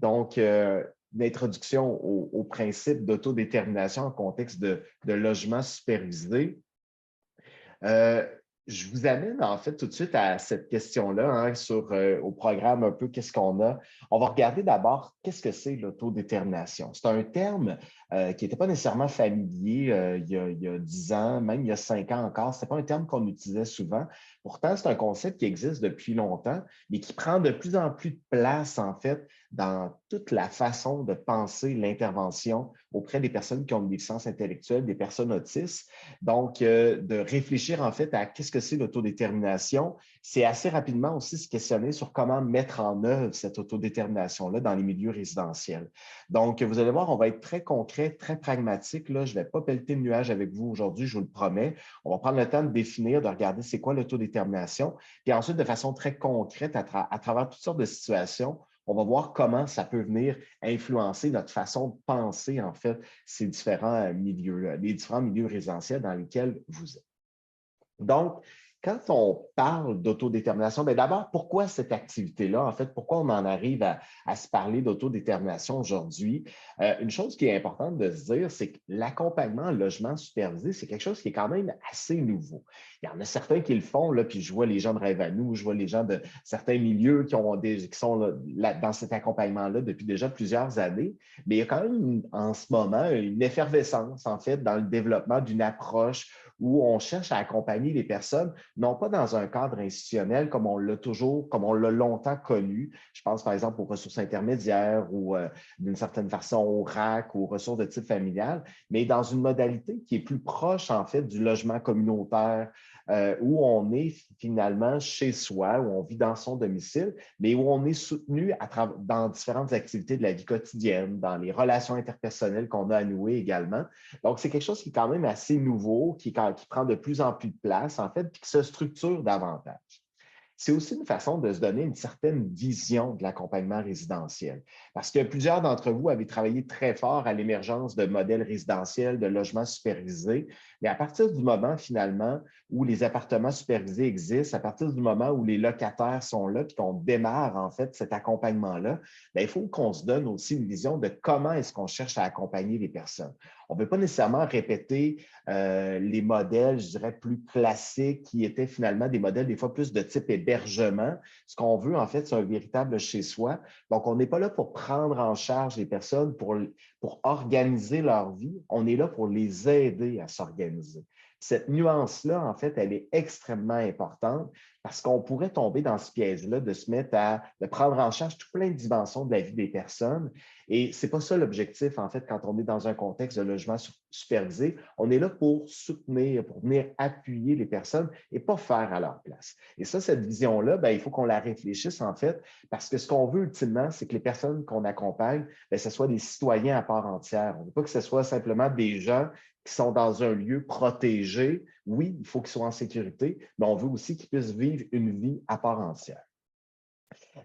Donc, une introduction au principe d'autodétermination en contexte de logement supervisé. Euh, je vous amène en fait tout de suite à cette question-là au programme un peu qu'est-ce qu'on a. On va regarder d'abord qu'est-ce que c'est l'autodétermination. C'est un terme qui n'était pas nécessairement familier il y a 10 ans, même il y a 5 ans encore. Ce n'était pas un terme qu'on utilisait souvent. Pourtant, c'est un concept qui existe depuis longtemps, mais qui prend de plus en plus de place en fait dans toute la façon de penser l'intervention auprès des personnes qui ont une déficience intellectuelle, des personnes autistes. Donc, de réfléchir en fait à qu'est-ce que c'est l'autodétermination, c'est assez rapidement aussi se questionner sur comment mettre en œuvre cette autodétermination-là dans les milieux résidentiels. Donc, vous allez voir, on va être très concret, très pragmatique. Là. Je ne vais pas pelleter le nuage avec vous aujourd'hui, je vous le promets. On va prendre le temps de définir, de regarder c'est quoi l'autodétermination. Puis ensuite, de façon très concrète, à travers toutes sortes de situations, on va voir comment ça peut venir influencer notre façon de penser, en fait, ces différents milieux, les différents milieux résidentiels dans lesquels vous êtes. Donc, quand on parle d'autodétermination, bien d'abord, pourquoi cette activité-là? En fait, pourquoi on en arrive à se parler d'autodétermination aujourd'hui? Une chose qui est importante de se dire, c'est que l'accompagnement en logement supervisé, c'est quelque chose qui est quand même assez nouveau. Il y en a certains qui le font, là, puis je vois les gens de Rêve à nous, je vois les gens de certains milieux qui sont là, dans cet accompagnement-là depuis déjà plusieurs années, mais il y a quand même en ce moment une effervescence, en fait, dans le développement d'une approche où on cherche à accompagner les personnes, non pas dans un cadre institutionnel comme on l'a toujours, comme on l'a longtemps connu. Je pense par exemple aux ressources intermédiaires ou d'une certaine façon au RAC ou aux ressources de type familial, mais dans une modalité qui est plus proche en fait du logement communautaire, où on est finalement chez soi, où on vit dans son domicile, mais où on est soutenu dans différentes activités de la vie quotidienne, dans les relations interpersonnelles qu'on a à nouer également. Donc, c'est quelque chose qui est quand même assez nouveau, qui prend de plus en plus de place, en fait, puis qui se structure davantage. C'est aussi une façon de se donner une certaine vision de l'accompagnement résidentiel. Parce que plusieurs d'entre vous avez travaillé très fort à l'émergence de modèles résidentiels, de logements supervisés, mais à partir du moment, finalement, où les appartements supervisés existent, à partir du moment où les locataires sont là, puis qu'on démarre, en fait, cet accompagnement-là, bien, il faut qu'on se donne aussi une vision de comment est-ce qu'on cherche à accompagner les personnes. On ne veut pas nécessairement répéter les modèles, je dirais, plus classiques, qui étaient finalement des modèles des fois plus de type hébergement. Ce qu'on veut, en fait, c'est un véritable chez-soi. Donc, on n'est pas là pour prendre en charge les personnes, pour organiser leur vie. On est là pour les aider à s'organiser. Cette nuance-là, en fait, elle est extrêmement importante parce qu'on pourrait tomber dans ce piège-là de se mettre de prendre en charge tout plein de dimensions de la vie des personnes. Et ce n'est pas ça l'objectif, en fait, quand on est dans un contexte de logement supervisé. On est là pour soutenir, pour venir appuyer les personnes et pas faire à leur place. Et ça, cette vision-là, bien, il faut qu'on la réfléchisse, en fait, parce que ce qu'on veut ultimement, c'est que les personnes qu'on accompagne, bien, ce soit des citoyens à part entière. On ne veut pas que ce soit simplement des gens qui sont dans un lieu protégé. Oui, il faut qu'ils soient en sécurité, mais on veut aussi qu'ils puissent vivre une vie à part entière.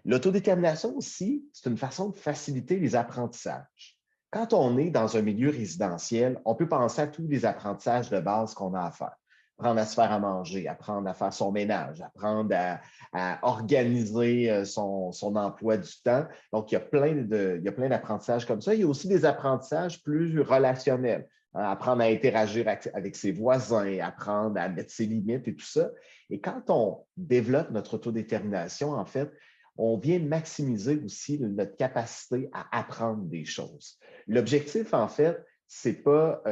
L'autodétermination aussi, c'est une façon de faciliter les apprentissages. Quand on est dans un milieu résidentiel, on peut penser à tous les apprentissages de base qu'on a à faire. Apprendre à se faire à manger, apprendre à faire son ménage, apprendre à organiser son emploi du temps. Donc, il y a plein d'apprentissages comme ça. Il y a aussi des apprentissages plus relationnels. Apprendre à interagir avec ses voisins, apprendre à mettre ses limites et tout ça. Et quand on développe notre autodétermination, en fait, on vient maximiser aussi notre capacité à apprendre des choses. L'objectif, en fait, c'est pas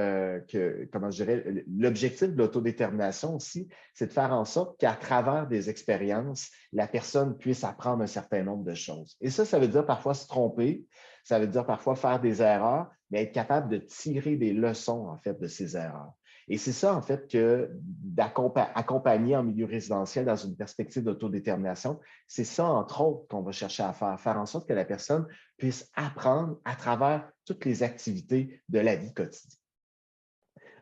comment je dirais, l'objectif de l'autodétermination aussi, c'est de faire en sorte qu'à travers des expériences, la personne puisse apprendre un certain nombre de choses. Et ça veut dire parfois se tromper, ça veut dire parfois faire des erreurs, mais être capable de tirer des leçons, en fait, de ces erreurs. Et c'est ça, en fait, que d'accompagner en milieu résidentiel dans une perspective d'autodétermination, c'est ça, entre autres, qu'on va chercher à faire en sorte que la personne puisse apprendre à travers toutes les activités de la vie quotidienne.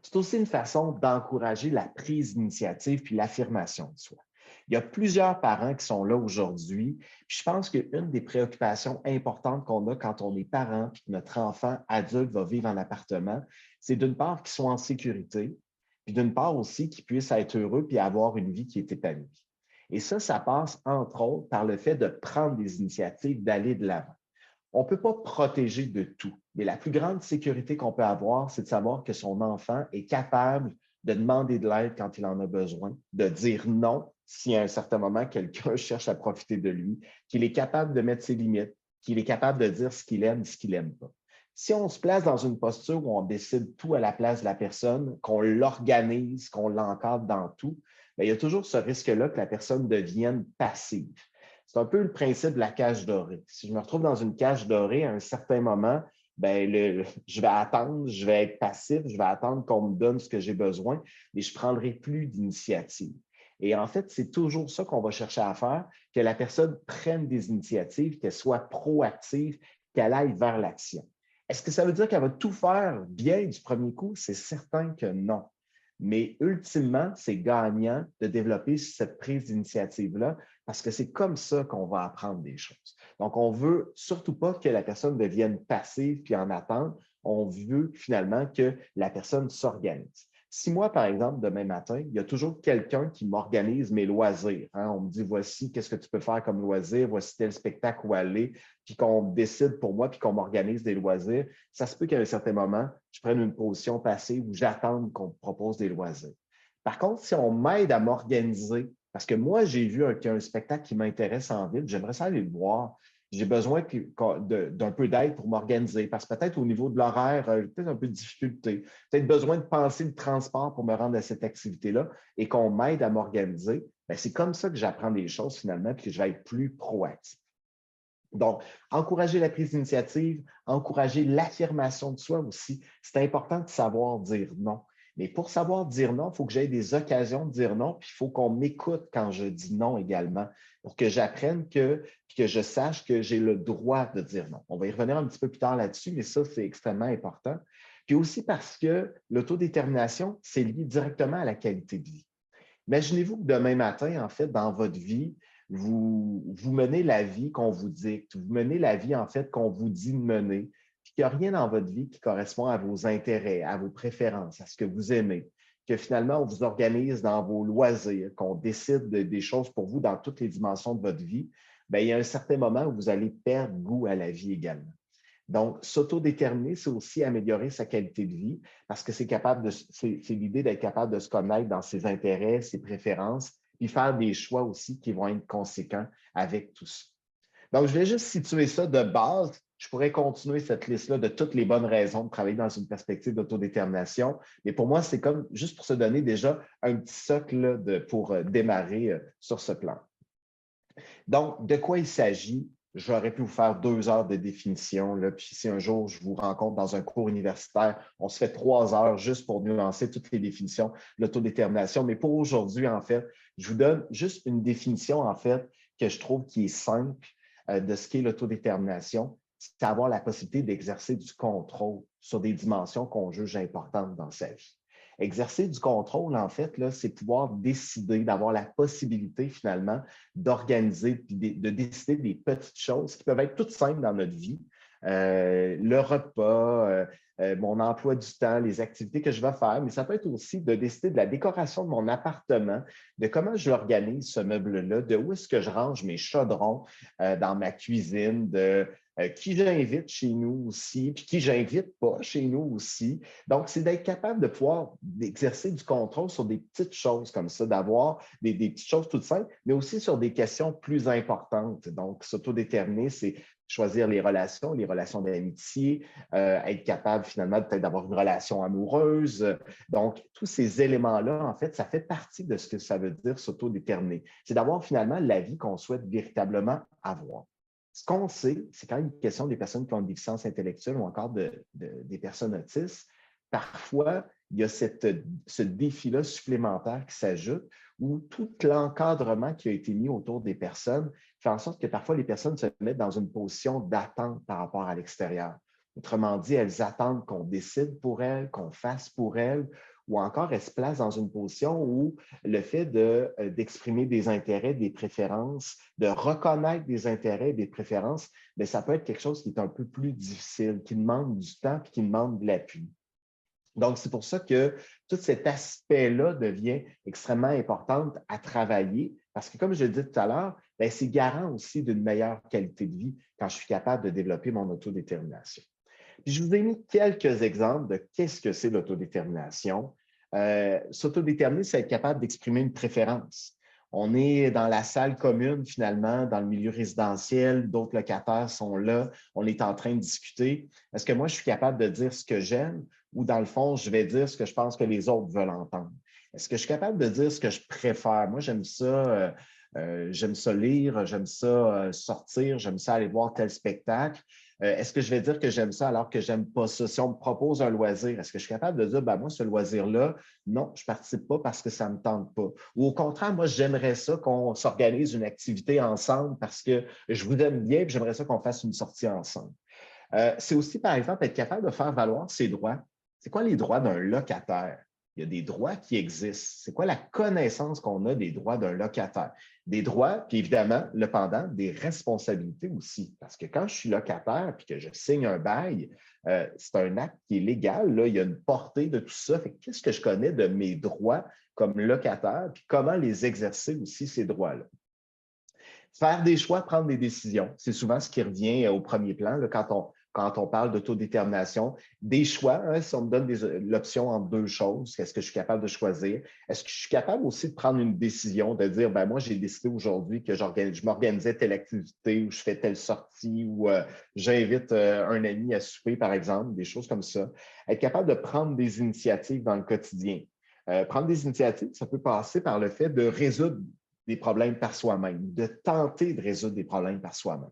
C'est aussi une façon d'encourager la prise d'initiative puis l'affirmation de soi. Il y a plusieurs parents qui sont là aujourd'hui. Je pense qu'une des préoccupations importantes qu'on a quand on est parent et que notre enfant adulte va vivre en appartement, c'est d'une part qu'ils soient en sécurité, puis d'une part aussi qu'ils puissent être heureux puis avoir une vie qui est épanouie. Et ça passe entre autres par le fait de prendre des initiatives, d'aller de l'avant. On ne peut pas protéger de tout, mais la plus grande sécurité qu'on peut avoir, c'est de savoir que son enfant est capable de demander de l'aide quand il en a besoin, de dire non si à un certain moment quelqu'un cherche à profiter de lui, qu'il est capable de mettre ses limites, qu'il est capable de dire ce qu'il aime et ce qu'il n'aime pas. Si on se place dans une posture où on décide tout à la place de la personne, qu'on l'organise, qu'on l'encadre dans tout, bien, il y a toujours ce risque-là que la personne devienne passive. C'est un peu le principe de la cage dorée. Si je me retrouve dans une cage dorée à un certain moment, ben je vais attendre, je vais être passif, je vais attendre qu'on me donne ce que j'ai besoin, mais je ne prendrai plus d'initiative. Et en fait, c'est toujours ça qu'on va chercher à faire, que la personne prenne des initiatives, qu'elle soit proactive, qu'elle aille vers l'action. Est-ce que ça veut dire qu'elle va tout faire bien du premier coup? C'est certain que non. Mais ultimement, c'est gagnant de développer cette prise d'initiative-là parce que c'est comme ça qu'on va apprendre des choses. Donc, on ne veut surtout pas que la personne devienne passive puis en attente. On veut finalement que la personne s'organise. Si moi, par exemple, demain matin, il y a toujours quelqu'un qui m'organise mes loisirs. Hein, on me dit, voici, qu'est-ce que tu peux faire comme loisir, voici tel spectacle où aller, puis qu'on décide pour moi, puis qu'on m'organise des loisirs, ça se peut qu'à un certain moment, je prenne une position passive où j'attende qu'on me propose des loisirs. Par contre, si on m'aide à m'organiser, parce que moi, j'ai vu qu'il y a un spectacle qui m'intéresse en ville, j'aimerais ça aller le voir. J'ai besoin d'un peu d'aide pour m'organiser, parce que peut-être au niveau de l'horaire, peut-être un peu de difficulté, peut-être besoin de penser le transport pour me rendre à cette activité-là et qu'on m'aide à m'organiser. Bien, c'est comme ça que j'apprends des choses finalement, puis que je vais être plus proactif. Donc, encourager la prise d'initiative, encourager l'affirmation de soi aussi. C'est important de savoir dire non. Mais pour savoir dire non, il faut que j'aie des occasions de dire non, puis il faut qu'on m'écoute quand je dis non également, pour que j'apprenne que je sache que j'ai le droit de dire non. On va y revenir un petit peu plus tard là-dessus, mais ça, c'est extrêmement important. Puis aussi parce que l'autodétermination, c'est lié directement à la qualité de vie. Imaginez-vous que demain matin, en fait, dans votre vie, vous menez la vie qu'on vous dicte, vous menez la vie, en fait, qu'on vous dit de mener, puis qu'il n'y a rien dans votre vie qui correspond à vos intérêts, à vos préférences, à ce que vous aimez, que finalement, on vous organise dans vos loisirs, qu'on décide des choses pour vous dans toutes les dimensions de votre vie, bien, il y a un certain moment où vous allez perdre goût à la vie également. Donc, s'autodéterminer, c'est aussi améliorer sa qualité de vie parce que c'est l'idée d'être capable de se connaître dans ses intérêts, ses préférences, puis faire des choix aussi qui vont être conséquents avec tout ça. Donc, je vais juste situer ça de base. Je pourrais continuer cette liste-là de toutes les bonnes raisons de travailler dans une perspective d'autodétermination. Mais pour moi, c'est comme juste pour se donner déjà un petit socle pour démarrer sur ce plan. Donc, de quoi il s'agit? J'aurais pu vous faire 2 heures de définition. Là, puis si un jour je vous rencontre dans un cours universitaire, on se fait 3 heures juste pour nuancer toutes les définitions de l'autodétermination. Mais pour aujourd'hui, en fait, je vous donne juste une définition, en fait, que je trouve qui est simple de ce qu'est l'autodétermination. C'est avoir la possibilité d'exercer du contrôle sur des dimensions qu'on juge importantes dans sa vie. Exercer du contrôle, en fait, là, c'est pouvoir décider, d'avoir la possibilité finalement d'organiser, de décider des petites choses qui peuvent être toutes simples dans notre vie. Le repas, mon emploi du temps, les activités que je vais faire, mais ça peut être aussi de décider de la décoration de mon appartement, de comment je l'organise, ce meuble-là, de où est-ce que je range mes chaudrons dans ma cuisine, de qui j'invite chez nous aussi, puis qui j'invite pas chez nous aussi. Donc, c'est d'être capable de pouvoir exercer du contrôle sur des petites choses comme ça, d'avoir des petites choses toutes simples, mais aussi sur des questions plus importantes. Donc, s'autodéterminer, c'est choisir les relations d'amitié, être capable finalement peut-être d'avoir une relation amoureuse. Donc, tous ces éléments-là, en fait, ça fait partie de ce que ça veut dire s'autodéterminer. C'est d'avoir finalement la vie qu'on souhaite véritablement avoir. Ce qu'on sait, c'est quand il est question des personnes qui ont une déficience intellectuelle ou encore des personnes autistes, parfois, il y a ce défi-là supplémentaire qui s'ajoute où tout l'encadrement qui a été mis autour des personnes fait en sorte que parfois les personnes se mettent dans une position d'attente par rapport à l'extérieur. Autrement dit, elles attendent qu'on décide pour elles, qu'on fasse pour elles, ou encore elles se placent dans une position où le fait d'exprimer des intérêts, des préférences, de reconnaître des intérêts et des préférences, bien, ça peut être quelque chose qui est un peu plus difficile, qui demande du temps et qui demande de l'appui. Donc, c'est pour ça que tout cet aspect-là devient extrêmement important à travailler parce que, comme je l'ai dit tout à l'heure, bien, c'est garant aussi d'une meilleure qualité de vie quand je suis capable de développer mon autodétermination. Puis je vous ai mis quelques exemples de qu'est-ce que c'est l'autodétermination. S'autodéterminer, c'est être capable d'exprimer une préférence. On est dans la salle commune, finalement, dans le milieu résidentiel, d'autres locataires sont là, on est en train de discuter. Est-ce que moi, je suis capable de dire ce que j'aime ou, dans le fond, je vais dire ce que je pense que les autres veulent entendre? Est-ce que je suis capable de dire ce que je préfère? Moi, j'aime ça lire, j'aime ça sortir, j'aime ça aller voir tel spectacle. Est-ce que je vais dire que j'aime ça alors que j'aime pas ça? Si on me propose un loisir, est-ce que je suis capable de dire, ben moi, ce loisir-là, non, je ne participe pas parce que ça ne me tente pas. Ou au contraire, moi, j'aimerais ça qu'on s'organise une activité ensemble parce que je vous aime bien et j'aimerais ça qu'on fasse une sortie ensemble. C'est aussi, par exemple, être capable de faire valoir ses droits. C'est quoi les droits d'un locataire? Il y a des droits qui existent. C'est quoi la connaissance qu'on a des droits d'un locataire? Des droits, puis évidemment, le pendant, des responsabilités aussi. Parce que quand je suis locataire puis que je signe un bail, c'est un acte qui est légal. Là, il y a une portée de tout ça. Qu'est-ce que je connais de mes droits comme locataire, puis comment les exercer aussi, ces droits-là? Faire des choix, prendre des décisions, c'est souvent ce qui revient au premier plan là, quand on parle d'autodétermination. Des choix, hein, si on me donne l'option entre deux choses, est-ce que je suis capable de choisir? Est-ce que je suis capable aussi de prendre une décision, de dire, ben moi, j'ai décidé aujourd'hui que je m'organisais telle activité ou je fais telle sortie ou j'invite un ami à souper, par exemple, des choses comme ça. Être capable de prendre des initiatives dans le quotidien. Prendre des initiatives, ça peut passer par le fait de résoudre des problèmes par soi-même, de tenter de résoudre des problèmes par soi-même.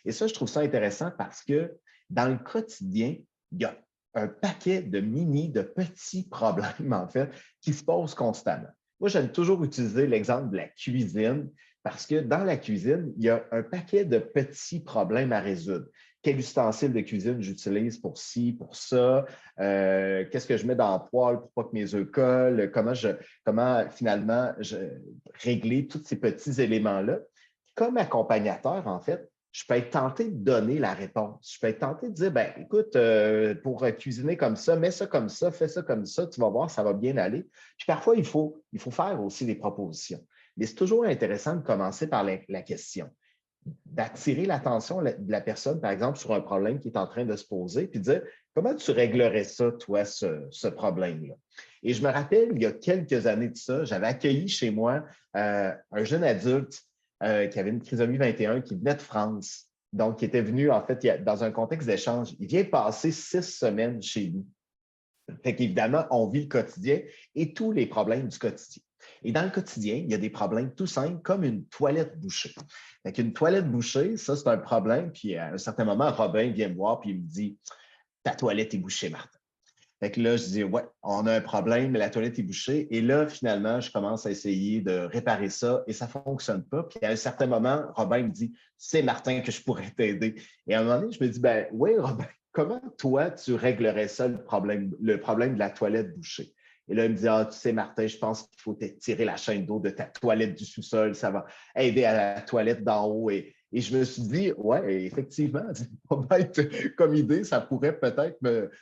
Et ça, je trouve ça intéressant parce que dans le quotidien, il y a un paquet de petits problèmes, en fait, qui se posent constamment. Moi, j'aime toujours utiliser l'exemple de la cuisine parce que dans la cuisine, il y a un paquet de petits problèmes à résoudre. Quel ustensile de cuisine j'utilise pour ci, pour ça? Qu'est-ce que je mets dans le poêle pour pas que mes œufs collent? Comment finalement régler tous ces petits éléments-là? Comme accompagnateur, en fait, je peux être tenté de donner la réponse. Je peux être tenté de dire, ben, écoute, pour cuisiner comme ça, mets ça comme ça, fais ça comme ça, tu vas voir, ça va bien aller. Puis parfois, il faut faire aussi des propositions. Mais c'est toujours intéressant de commencer par la question, d'attirer l'attention de la personne, par exemple, sur un problème qui est en train de se poser, puis de dire, comment tu réglerais ça, toi, ce problème-là? Et je me rappelle, il y a quelques années de ça, j'avais accueilli chez moi un jeune adulte qui avait une trisomie 21, qui venait de France, donc qui était venu, en fait, dans un contexte d'échange. Il vient passer 6 semaines chez nous. Fait qu'évidemment, on vit le quotidien et tous les problèmes du quotidien. Et dans le quotidien, il y a des problèmes tout simples comme une toilette bouchée. Fait qu'une toilette bouchée, ça, c'est un problème. Puis à un certain moment, Robin vient me voir et il me dit, ta toilette est bouchée, Martin. Fait que là, je dis, ouais, on a un problème, la toilette est bouchée. Et là, finalement, je commence à essayer de réparer ça et ça ne fonctionne pas. Puis à un certain moment, Robin me dit, c'est Martin que je pourrais t'aider. Et à un moment donné, je me dis, ben oui, Robin, comment toi, tu réglerais ça, le problème de la toilette bouchée? Et là, il me dit, ah, tu sais, Martin, je pense qu'il faut tirer la chaîne d'eau de ta toilette du sous-sol. Ça va aider à la toilette d'en haut. Et je me suis dit, ouais, effectivement, c'est pas bête comme idée, ça pourrait peut-être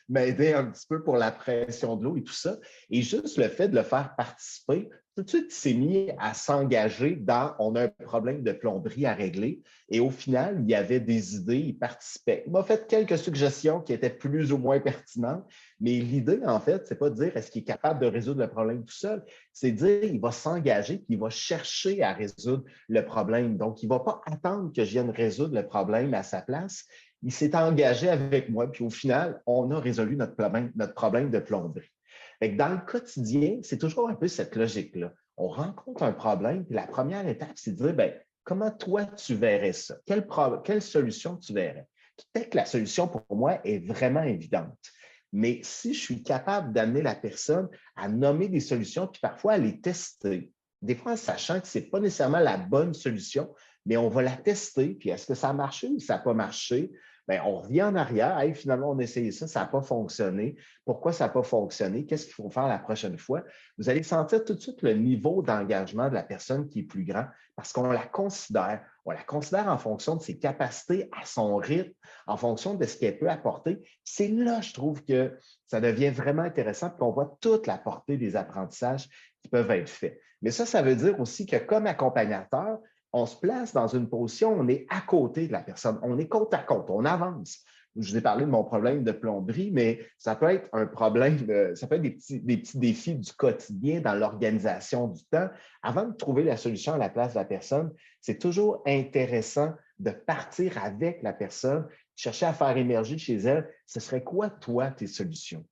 m'aider un petit peu pour la pression de l'eau et tout ça. Et juste le fait de le faire participer, tout de suite, il s'est mis à s'engager dans on a un problème de plomberie à régler. Et au final, il y avait des idées, il participait. Il m'a fait quelques suggestions qui étaient plus ou moins pertinentes, mais l'idée, en fait, c'est pas de dire est-ce qu'il est capable de résoudre le problème tout seul, c'est de dire il va s'engager puis il va chercher à résoudre le problème. Donc, il ne va pas attendre que je vienne résoudre le problème à sa place. Il s'est engagé avec moi, puis au final, on a résolu notre problème de plomberie. Dans le quotidien, c'est toujours un peu cette logique-là. On rencontre un problème, puis la première étape, c'est de dire, bien, comment toi, tu verrais ça? Quelle solution tu verrais? Peut-être que la solution pour moi est vraiment évidente. Mais si je suis capable d'amener la personne à nommer des solutions, puis parfois à les tester, des fois en sachant que ce n'est pas nécessairement la bonne solution, mais on va la tester, puis est-ce que ça a marché ou ça n'a pas marché? Bien, on revient en arrière, hey, finalement, on a essayé ça, ça n'a pas fonctionné. Pourquoi ça n'a pas fonctionné? Qu'est-ce qu'il faut faire la prochaine fois? Vous allez sentir tout de suite le niveau d'engagement de la personne qui est plus grand parce qu'on la considère. On la considère en fonction de ses capacités, à son rythme, en fonction de ce qu'elle peut apporter. C'est là, je trouve que ça devient vraiment intéressant et qu'on voit toute la portée des apprentissages qui peuvent être faits. Mais ça veut dire aussi que comme accompagnateur, on se place dans une position, on est à côté de la personne, on est côte à côte, on avance. Je vous ai parlé de mon problème de plomberie, mais ça peut être un problème, ça peut être des petits défis du quotidien dans l'organisation du temps. Avant de trouver la solution à la place de la personne, c'est toujours intéressant de partir avec la personne, chercher à faire émerger chez elle, ce serait quoi, toi, tes solutions?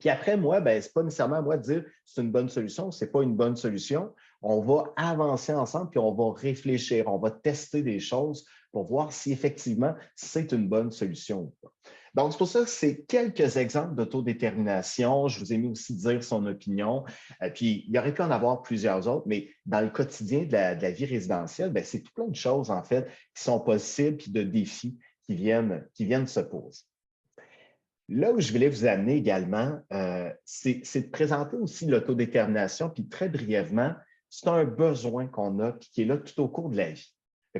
Puis après, moi, ce n'est pas nécessairement à moi de dire c'est une bonne solution, ce n'est pas une bonne solution. On va avancer ensemble, puis on va réfléchir, on va tester des choses pour voir si effectivement c'est une bonne solution ou pas. Donc, c'est pour ça que c'est quelques exemples d'autodétermination. Je vous ai mis aussi dire son opinion. Puis, il y aurait pu en avoir plusieurs autres, mais dans le quotidien de la vie résidentielle, c'est tout plein de choses, en fait, qui sont possibles, puis de défis qui viennent se poser. Là où je voulais vous amener également, c'est de présenter aussi l'autodétermination, puis très brièvement, c'est un besoin qu'on a qui est là tout au cours de la vie.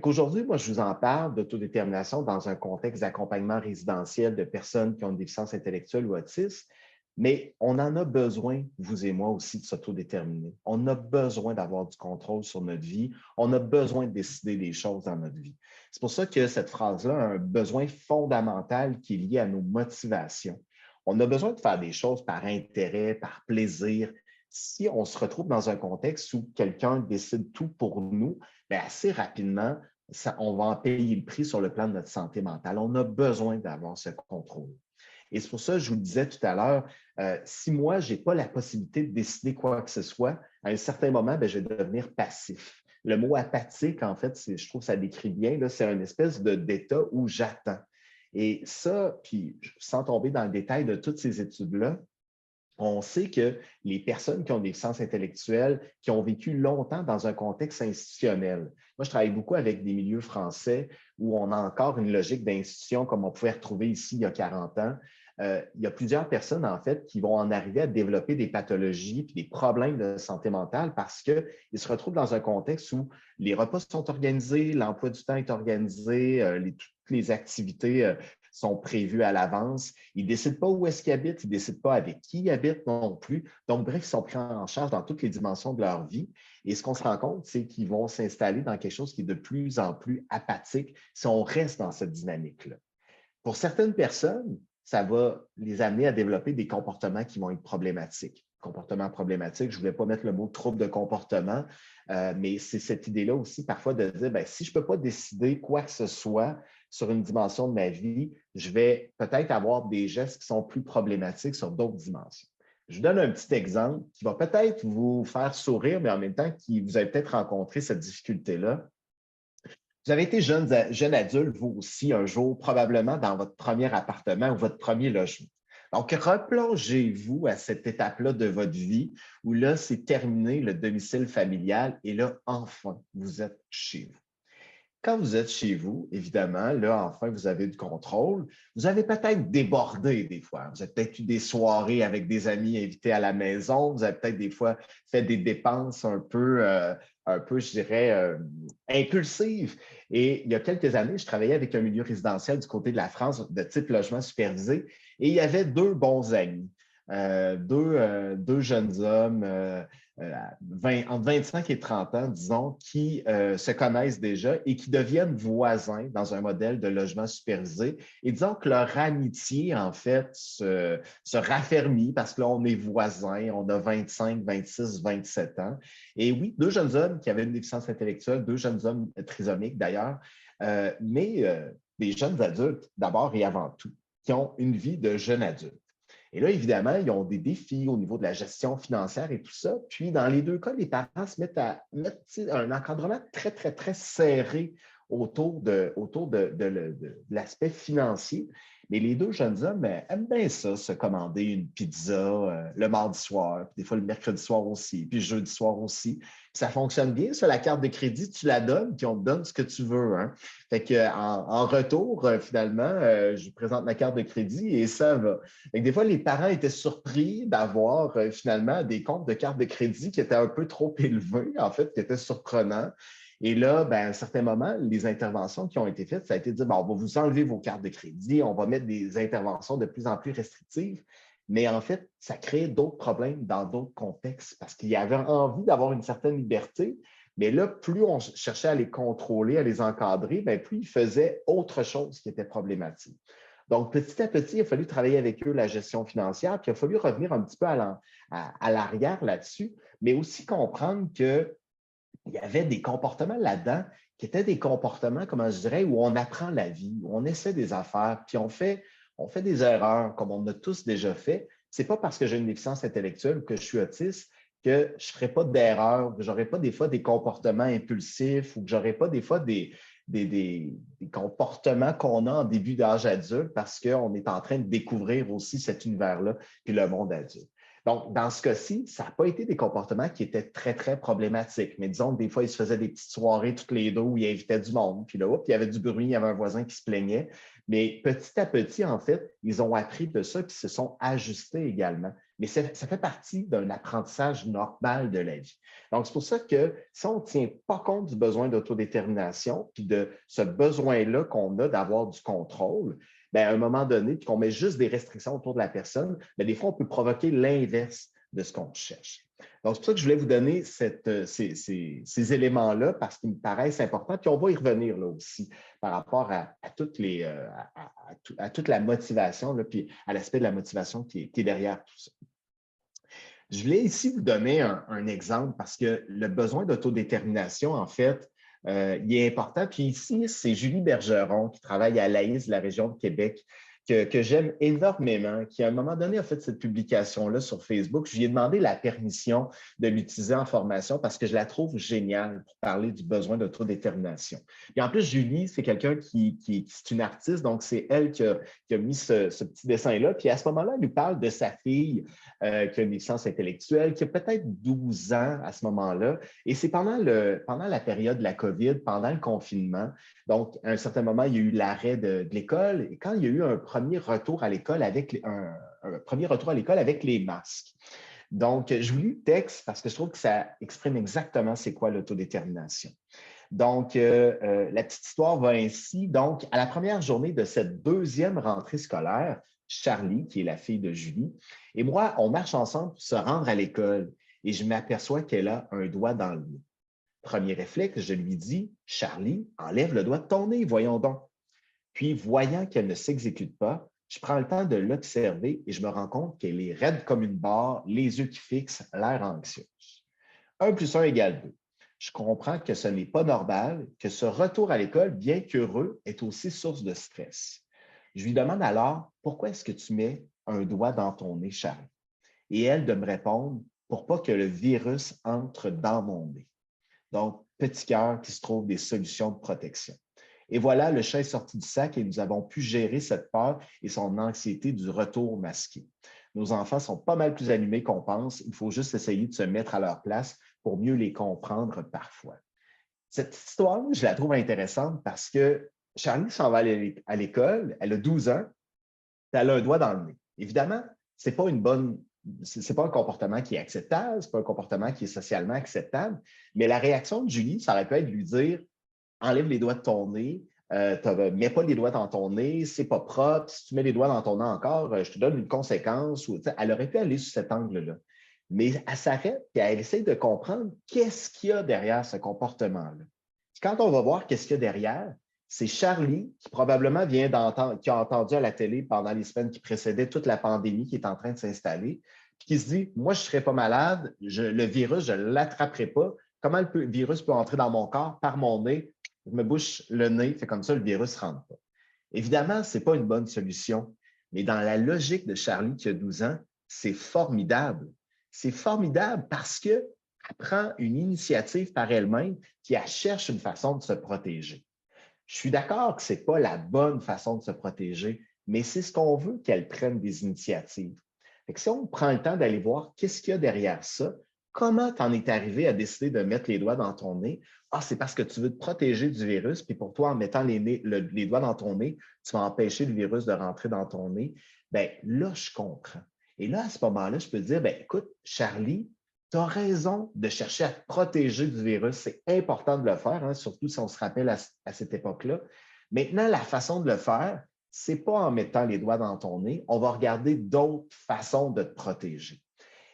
Aujourd'hui, moi, je vous en parle d'autodétermination dans un contexte d'accompagnement résidentiel de personnes qui ont une déficience intellectuelle ou autisme, mais on en a besoin, vous et moi aussi, de s'autodéterminer. On a besoin d'avoir du contrôle sur notre vie. On a besoin de décider des choses dans notre vie. C'est pour ça que cette phrase-là a un besoin fondamental qui est lié à nos motivations. On a besoin de faire des choses par intérêt, par plaisir. Si on se retrouve dans un contexte où quelqu'un décide tout pour nous, assez rapidement, on va en payer le prix sur le plan de notre santé mentale. On a besoin d'avoir ce contrôle. Et c'est pour ça que je vous le disais tout à l'heure, si moi, je n'ai pas la possibilité de décider quoi que ce soit, à un certain moment, je vais devenir passif. Le mot apathique, en fait, je trouve que ça décrit bien, c'est une espèce d'état où j'attends. Et ça, puis sans tomber dans le détail de toutes ces études-là, on sait que les personnes qui ont des déficiences intellectuelles, qui ont vécu longtemps dans un contexte institutionnel. Moi, je travaille beaucoup avec des milieux français où on a encore une logique d'institution comme on pouvait retrouver ici il y a 40 ans. Il y a plusieurs personnes, en fait, qui vont en arriver à développer des pathologies et des problèmes de santé mentale parce qu'ils se retrouvent dans un contexte où les repas sont organisés, l'emploi du temps est organisé, toutes les activités sont prévues à l'avance. Ils ne décident pas où est-ce qu'ils habitent, ils ne décident pas avec qui ils habitent non plus. Donc, bref, ils sont pris en charge dans toutes les dimensions de leur vie. Et ce qu'on se rend compte, c'est qu'ils vont s'installer dans quelque chose qui est de plus en plus apathique si on reste dans cette dynamique-là. Pour certaines personnes, ça va les amener à développer des comportements qui vont être problématiques. Comportements problématiques, je ne voulais pas mettre le mot trouble de comportement, mais c'est cette idée-là aussi parfois de dire, si je ne peux pas décider quoi que ce soit sur une dimension de ma vie, je vais peut-être avoir des gestes qui sont plus problématiques sur d'autres dimensions. Je vous donne un petit exemple qui va peut-être vous faire sourire, mais en même temps, vous avez peut-être rencontré cette difficulté-là. Vous avez été jeune adulte, vous aussi, un jour, probablement dans votre premier appartement ou votre premier logement. Donc, replongez-vous à cette étape-là de votre vie où là, c'est terminé le domicile familial et là, enfin, vous êtes chez vous. Quand vous êtes chez vous, évidemment, là, enfin, vous avez du contrôle. Vous avez peut-être débordé des fois. Vous avez peut-être eu des soirées avec des amis invités à la maison. Vous avez peut-être des fois fait des dépenses un peu, je dirais, impulsives. Et il y a quelques années, je travaillais avec un milieu résidentiel du côté de la France de type logement supervisé et il y avait deux bons amis, deux jeunes hommes entre 25 et 30 ans, disons, qui se connaissent déjà et qui deviennent voisins dans un modèle de logement supervisé. Et disons que leur amitié, en fait, se raffermit parce que là, on est voisins, on a 25, 26, 27 ans. Et oui, deux jeunes hommes qui avaient une déficience intellectuelle, deux jeunes hommes trisomiques d'ailleurs, mais des jeunes adultes d'abord et avant tout, qui ont une vie de jeunes adultes. Et là, évidemment, ils ont des défis au niveau de la gestion financière et tout ça. Puis, dans les deux cas, les parents se mettent à mettre un encadrement très, très, très serré autour de l'aspect financier. Mais les deux jeunes hommes aiment bien ça, se commander une pizza le mardi soir, puis des fois le mercredi soir aussi, puis le jeudi soir aussi. Puis ça fonctionne bien, ça, la carte de crédit, tu la donnes, puis on te donne ce que tu veux. Hein. Fait qu'en retour, finalement, je présente ma carte de crédit et ça va. Fait que des fois, les parents étaient surpris d'avoir finalement des comptes de carte de crédit qui étaient un peu trop élevés, en fait, qui étaient surprenants. Et là, à un certain moment, les interventions qui ont été faites, ça a été de dire, on va vous enlever vos cartes de crédit, on va mettre des interventions de plus en plus restrictives. Mais en fait, ça crée d'autres problèmes dans d'autres contextes parce qu'il y avait envie d'avoir une certaine liberté, Mais là, plus on cherchait à les contrôler, à les encadrer, bien, plus ils faisaient autre chose qui était problématique. Donc, petit à petit, il a fallu travailler avec eux la gestion financière, puis il a fallu revenir un petit peu à l'arrière là-dessus, mais aussi comprendre qu'il y avait des comportements là-dedans qui étaient des comportements, comment je dirais, où on apprend la vie, où on essaie des affaires, puis on fait des erreurs, comme on a tous déjà fait. Ce n'est pas parce que j'ai une déficience intellectuelle ou que je suis autiste que je ne ferai pas d'erreurs, que je n'aurai pas des fois des comportements impulsifs ou que je n'aurai pas des fois des comportements qu'on a en début d'âge adulte parce qu'on est en train de découvrir aussi cet univers-là puis le monde adulte. Donc, dans ce cas-ci, ça n'a pas été des comportements qui étaient très, très problématiques. Mais disons que des fois, ils se faisaient des petites soirées toutes les deux où ils invitaient du monde. Puis là, il y avait du bruit, il y avait un voisin qui se plaignait. Mais petit à petit, en fait, ils ont appris de ça puis se sont ajustés également. Mais ça fait partie d'un apprentissage normal de la vie. Donc, c'est pour ça que si on ne tient pas compte du besoin d'autodétermination puis de ce besoin-là qu'on a d'avoir du contrôle, bien, à un moment donné, puis qu'on met juste des restrictions autour de la personne, bien, des fois, on peut provoquer l'inverse de ce qu'on cherche. Donc, c'est pour ça que je voulais vous donner ces éléments-là parce qu'ils me paraissent importants. Puis on va y revenir là aussi par rapport à toute la motivation, là, puis à l'aspect de la motivation qui est derrière tout ça. Je voulais ici vous donner un exemple parce que le besoin d'autodétermination, en fait, il est important. Puis ici, c'est Julie Bergeron qui travaille à l'AIS de la région de Québec, que j'aime énormément, qui à un moment donné a fait cette publication-là sur Facebook. Je lui ai demandé la permission de l'utiliser en formation parce que je la trouve géniale pour parler du besoin d'autodétermination. Et en plus, Julie, c'est quelqu'un c'est une artiste, donc c'est elle qui a mis ce petit dessin-là. Puis à ce moment-là, elle nous parle de sa fille qui a une déficience intellectuelle, qui a peut-être 12 ans à ce moment-là. Et c'est pendant la période de la COVID, pendant le confinement. Donc, à un certain moment, il y a eu l'arrêt de l'école. Et quand il y a eu un premier retour à l'école avec les masques. Donc, je vous lis le texte parce que je trouve que ça exprime exactement c'est quoi l'autodétermination. Donc, la petite histoire va ainsi. Donc, à la première journée de cette deuxième rentrée scolaire, Charlie, qui est la fille de Julie, et moi, on marche ensemble pour se rendre à l'école et je m'aperçois qu'elle a un doigt dans le nez. Premier réflexe, je lui dis, Charlie, enlève le doigt de ton nez, voyons donc. Puis, voyant qu'elle ne s'exécute pas, je prends le temps de l'observer et je me rends compte qu'elle est raide comme une barre, les yeux qui fixent, l'air anxieuse. 1 plus 1 égale 2. Je comprends que ce n'est pas normal, que ce retour à l'école, bien qu'heureux, est aussi source de stress. Je lui demande alors, pourquoi est-ce que tu mets un doigt dans ton nez, Charlie? Et elle de me répondre, pour pas que le virus entre dans mon nez. Donc, petit cœur qui se trouve des solutions de protection. Et voilà, le chat est sorti du sac et nous avons pu gérer cette peur et son anxiété du retour masqué. Nos enfants sont pas mal plus animés qu'on pense. Il faut juste essayer de se mettre à leur place pour mieux les comprendre parfois. Cette histoire, je la trouve intéressante parce que Charlie s'en va à l'école, elle a 12 ans, elle a un doigt dans le nez. Évidemment, ce n'est pas c'est pas un comportement qui est acceptable, ce n'est pas un comportement qui est socialement acceptable, mais la réaction de Julie, ça aurait pu être de lui dire enlève les doigts de ton nez, mets pas les doigts dans ton nez, c'est pas propre, si tu mets les doigts dans ton nez encore, je te donne une conséquence. Elle aurait pu aller sur cet angle-là. Mais elle s'arrête et elle essaie de comprendre qu'est-ce qu'il y a derrière ce comportement-là. Quand on va voir qu'est-ce qu'il y a derrière, c'est Charlie qui probablement qui a entendu à la télé pendant les semaines qui précédaient toute la pandémie qui est en train de s'installer, puis qui se dit, moi, je ne serai pas malade, le virus, je ne l'attraperai pas. Comment le virus peut entrer dans mon corps par mon nez? Je me bouche le nez, c'est comme ça, le virus ne rentre pas. Évidemment, ce n'est pas une bonne solution, mais dans la logique de Charlie qui a 12 ans, c'est formidable. C'est formidable parce qu'elle prend une initiative par elle-même puis elle cherche une façon de se protéger. Je suis d'accord que ce n'est pas la bonne façon de se protéger, mais c'est ce qu'on veut qu'elle prenne des initiatives. Fait que si on prend le temps d'aller voir qu'est-ce qu'il y a derrière ça, comment tu en es arrivé à décider de mettre les doigts dans ton nez? Ah, c'est parce que tu veux te protéger du virus, puis pour toi, en mettant les doigts dans ton nez, tu vas empêcher le virus de rentrer dans ton nez. Bien, là, je comprends. Et là, à ce moment-là, je peux te dire, bien, écoute, Charlie, tu as raison de chercher à te protéger du virus. C'est important de le faire, hein, surtout si on se rappelle à cette époque-là. Maintenant, la façon de le faire, ce n'est pas en mettant les doigts dans ton nez. On va regarder d'autres façons de te protéger.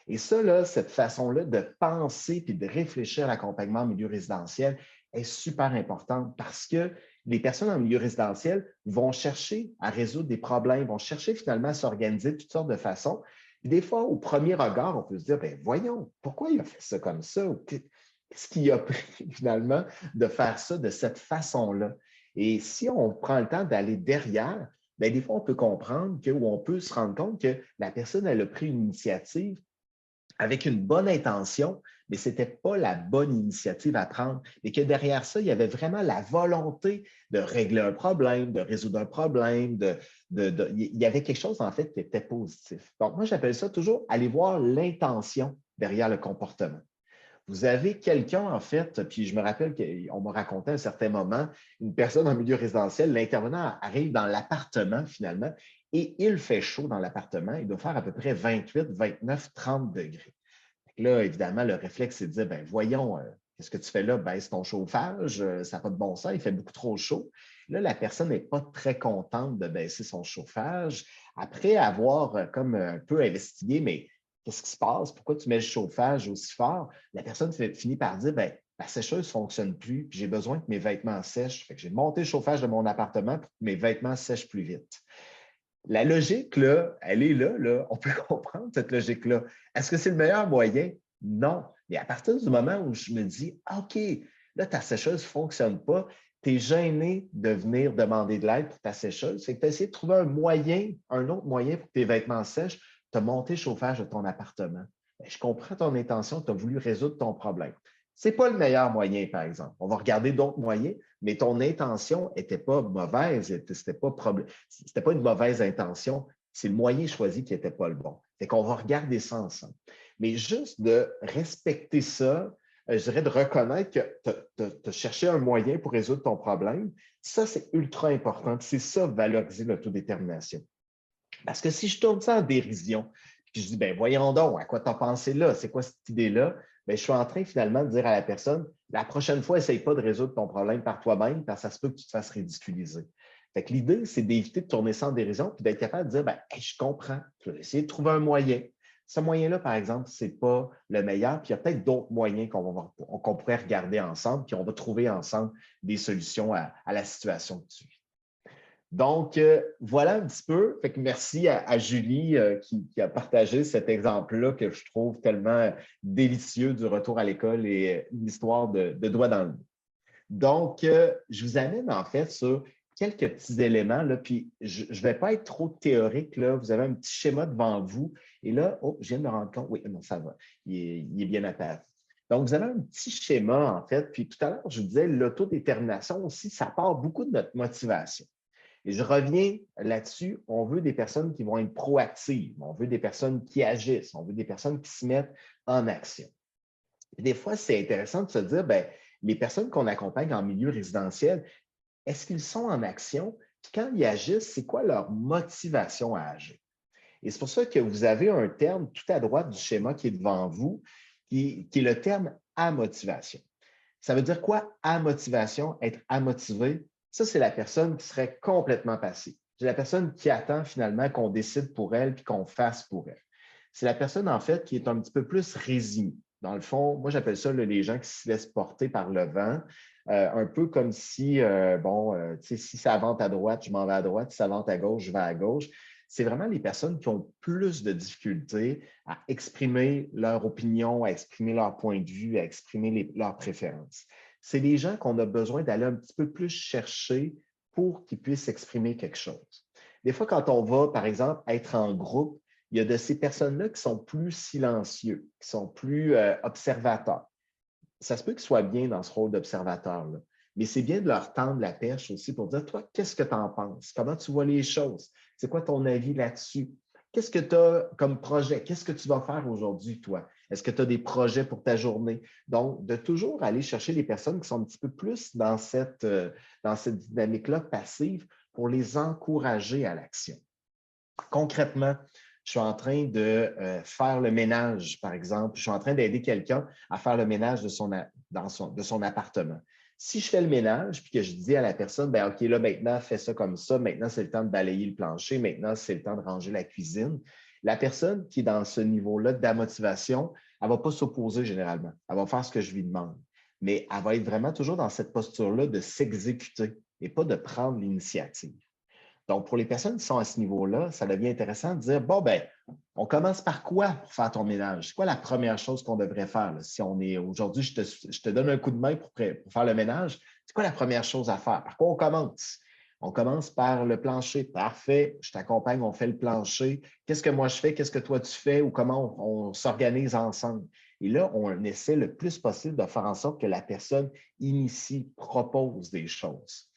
Et ça, là, cette façon-là de penser puis de réfléchir à l'accompagnement en milieu résidentiel est super importante parce que les personnes en milieu résidentiel vont chercher à résoudre des problèmes, vont chercher finalement à s'organiser de toutes sortes de façons. Puis des fois, au premier regard, on peut se dire, ben voyons, pourquoi il a fait ça comme ça? Qu'est-ce qui a pris finalement de faire ça de cette façon-là? Et si on prend le temps d'aller derrière, bien, des fois, on peut comprendre ou on peut se rendre compte que la personne, elle a pris une initiative avec une bonne intention, mais ce n'était pas la bonne initiative à prendre. Et que derrière ça, il y avait vraiment la volonté de régler un problème, de résoudre un problème, il y avait quelque chose, en fait, qui était positif. Donc, moi, j'appelle ça toujours aller voir l'intention derrière le comportement. Vous avez quelqu'un, en fait, puis je me rappelle qu'on m'a raconté à un certain moment, une personne en milieu résidentiel, l'intervenant arrive dans l'appartement finalement et il fait chaud dans l'appartement. Il doit faire à peu près 28, 29, 30 degrés. Là, évidemment, le réflexe, c'est de dire, ben voyons, qu'est-ce que tu fais là? Baisse ton chauffage, ça n'a pas de bon sens, il fait beaucoup trop chaud. Là, la personne n'est pas très contente de baisser son chauffage. Après avoir comme un peu investigué, mais qu'est-ce qui se passe? Pourquoi tu mets le chauffage aussi fort? La personne finit par dire, ben, la sécheuse ne fonctionne plus, puis j'ai besoin que mes vêtements sèchent. Fait que j'ai monté le chauffage de mon appartement pour que mes vêtements sèchent plus vite. La logique, là, elle est là, là. On peut comprendre cette logique-là. Est-ce que c'est le meilleur moyen? Non. Mais à partir du moment où je me dis, OK, là, ta sécheuse ne fonctionne pas, tu es gêné de venir demander de l'aide pour ta sécheuse. C'est que tu as essayé de trouver un moyen, un autre moyen pour que tes vêtements sèchent, tu as monté le chauffage de ton appartement. Bien, je comprends ton intention, tu as voulu résoudre ton problème. Ce n'est pas le meilleur moyen, par exemple. On va regarder d'autres moyens, mais ton intention n'était pas mauvaise, c'était pas une mauvaise intention, c'est le moyen choisi qui n'était pas le bon. Fait qu'on va regarder ça ensemble. Mais juste de respecter ça, je dirais de reconnaître que tu as cherché un moyen pour résoudre ton problème, ça, c'est ultra important. C'est ça, valoriser l'autodétermination. Parce que si je tourne ça en dérision, puis je dis, ben voyons donc, à quoi tu as pensé là? C'est quoi cette idée-là? Bien, je suis en train finalement de dire à la personne, la prochaine fois, essaye pas de résoudre ton problème par toi-même, parce que ça se peut que tu te fasses ridiculiser. Fait que l'idée, c'est d'éviter de tourner ça en dérision, puis d'être capable de dire, ben, hey, je comprends, je vais essayer de trouver un moyen. Ce moyen-là, par exemple, ce n'est pas le meilleur, puis il y a peut-être d'autres moyens qu'on pourrait regarder ensemble, puis on va trouver ensemble des solutions à la situation que tu vis. Donc, voilà un petit peu. Fait que merci à Julie qui a partagé cet exemple-là que je trouve tellement délicieux du retour à l'école et une histoire de doigts dans le nez. Donc, je vous amène en fait sur quelques petits éléments, là, puis je ne vais pas être trop théorique. Là. Vous avez un petit schéma devant vous. Et là, oh, je viens de me rendre compte. Oui, non, ça va. Il est bien à terre. Donc, vous avez un petit schéma, en fait. Puis tout à l'heure, je vous disais, l'autodétermination aussi, ça part beaucoup de notre motivation. Et je reviens là-dessus, on veut des personnes qui vont être proactives, on veut des personnes qui agissent, on veut des personnes qui se mettent en action. Et des fois, c'est intéressant de se dire, bien, les personnes qu'on accompagne en milieu résidentiel, est-ce qu'ils sont en action? Puis quand ils agissent, c'est quoi leur motivation à agir? Et c'est pour ça que vous avez un terme tout à droite du schéma qui est devant vous, qui est le terme à motivation. Ça veut dire quoi, à motivation, être à motivé? Ça, c'est la personne qui serait complètement passive. C'est la personne qui attend finalement qu'on décide pour elle puis qu'on fasse pour elle. C'est la personne, en fait, qui est un petit peu plus résignée. Dans le fond, moi, j'appelle ça là, les gens qui se laissent porter par le vent, un peu comme si, si ça vente à droite, je m'en vais à droite, si ça vente à gauche, je vais à gauche. C'est vraiment les personnes qui ont plus de difficultés à exprimer leur opinion, à exprimer leur point de vue, à exprimer leurs préférences. C'est les gens qu'on a besoin d'aller un petit peu plus chercher pour qu'ils puissent exprimer quelque chose. Des fois, quand on va, par exemple, être en groupe, il y a de ces personnes-là qui sont plus silencieux, qui sont plus observateurs. Ça se peut qu'ils soient bien dans ce rôle d'observateur-là, mais c'est bien de leur tendre la perche aussi pour dire, toi, qu'est-ce que tu en penses? Comment tu vois les choses? C'est quoi ton avis là-dessus? Qu'est-ce que tu as comme projet? Qu'est-ce que tu vas faire aujourd'hui, toi? Est-ce que tu as des projets pour ta journée? Donc, de toujours aller chercher les personnes qui sont un petit peu plus dans cette dynamique-là passive pour les encourager à l'action. Concrètement, je suis en train de faire le ménage, par exemple. Je suis en train d'aider quelqu'un à faire le ménage de son appartement. Si je fais le ménage puis que je dis à la personne, ben OK, là, maintenant, fais ça comme ça. Maintenant, c'est le temps de balayer le plancher. Maintenant, c'est le temps de ranger la cuisine. La personne qui est dans ce niveau-là de la motivation, elle ne va pas s'opposer généralement. Elle va faire ce que je lui demande. Mais elle va être vraiment toujours dans cette posture-là de s'exécuter et pas de prendre l'initiative. Donc, pour les personnes qui sont à ce niveau-là, ça devient intéressant de dire, bon, ben, on commence par quoi pour faire ton ménage? C'est quoi la première chose qu'on devrait faire? Là? Si on est aujourd'hui, je te donne un coup de main pour faire le ménage, c'est quoi la première chose à faire? Par quoi on commence? On commence par le plancher. Parfait, je t'accompagne, on fait le plancher. Qu'est-ce que moi je fais? Qu'est-ce que toi tu fais? Ou comment on s'organise ensemble? Et là, on essaie le plus possible de faire en sorte que la personne initie, propose des choses.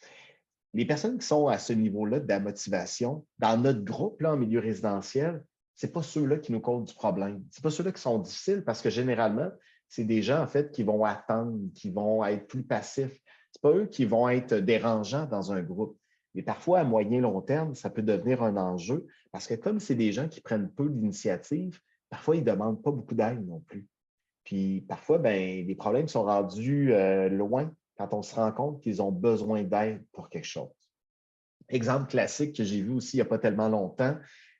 Les personnes qui sont à ce niveau-là de la motivation, dans notre groupe, là, en milieu résidentiel, ce n'est pas ceux-là qui nous causent du problème. Ce n'est pas ceux-là qui sont difficiles parce que généralement, c'est des gens, en fait, qui vont attendre, qui vont être plus passifs. Ce n'est pas eux qui vont être dérangeants dans un groupe. Mais parfois, à moyen long terme, ça peut devenir un enjeu parce que comme c'est des gens qui prennent peu d'initiative, parfois, ils ne demandent pas beaucoup d'aide non plus. Puis parfois, ben, les problèmes sont rendus loin quand on se rend compte qu'ils ont besoin d'aide pour quelque chose. Exemple classique que j'ai vu aussi il n'y a pas tellement longtemps,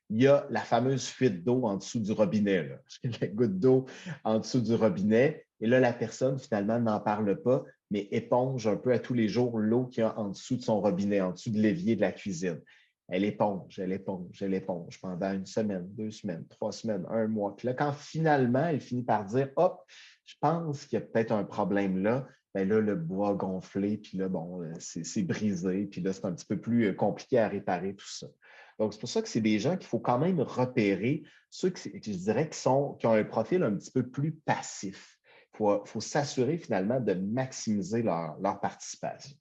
il y a la fameuse fuite d'eau en dessous du robinet. Là. La goutte d'eau en dessous du robinet. Et là, la personne, finalement, n'en parle pas, mais éponge un peu à tous les jours l'eau qu'il y a en dessous de son robinet, en dessous de l'évier de la cuisine. Elle éponge, elle éponge, elle éponge pendant une semaine, 2 semaines, 3 semaines, un mois. Puis là, quand finalement, elle finit par dire, hop, je pense qu'il y a peut-être un problème là, bien là, le bois a gonflé, puis là, bon, c'est brisé, puis là, c'est un petit peu plus compliqué à réparer tout ça. Donc, c'est pour ça que c'est des gens qu'il faut quand même repérer, ceux qui, je dirais, qui ont un profil un petit peu plus passif. Il faut s'assurer finalement de maximiser leur participation.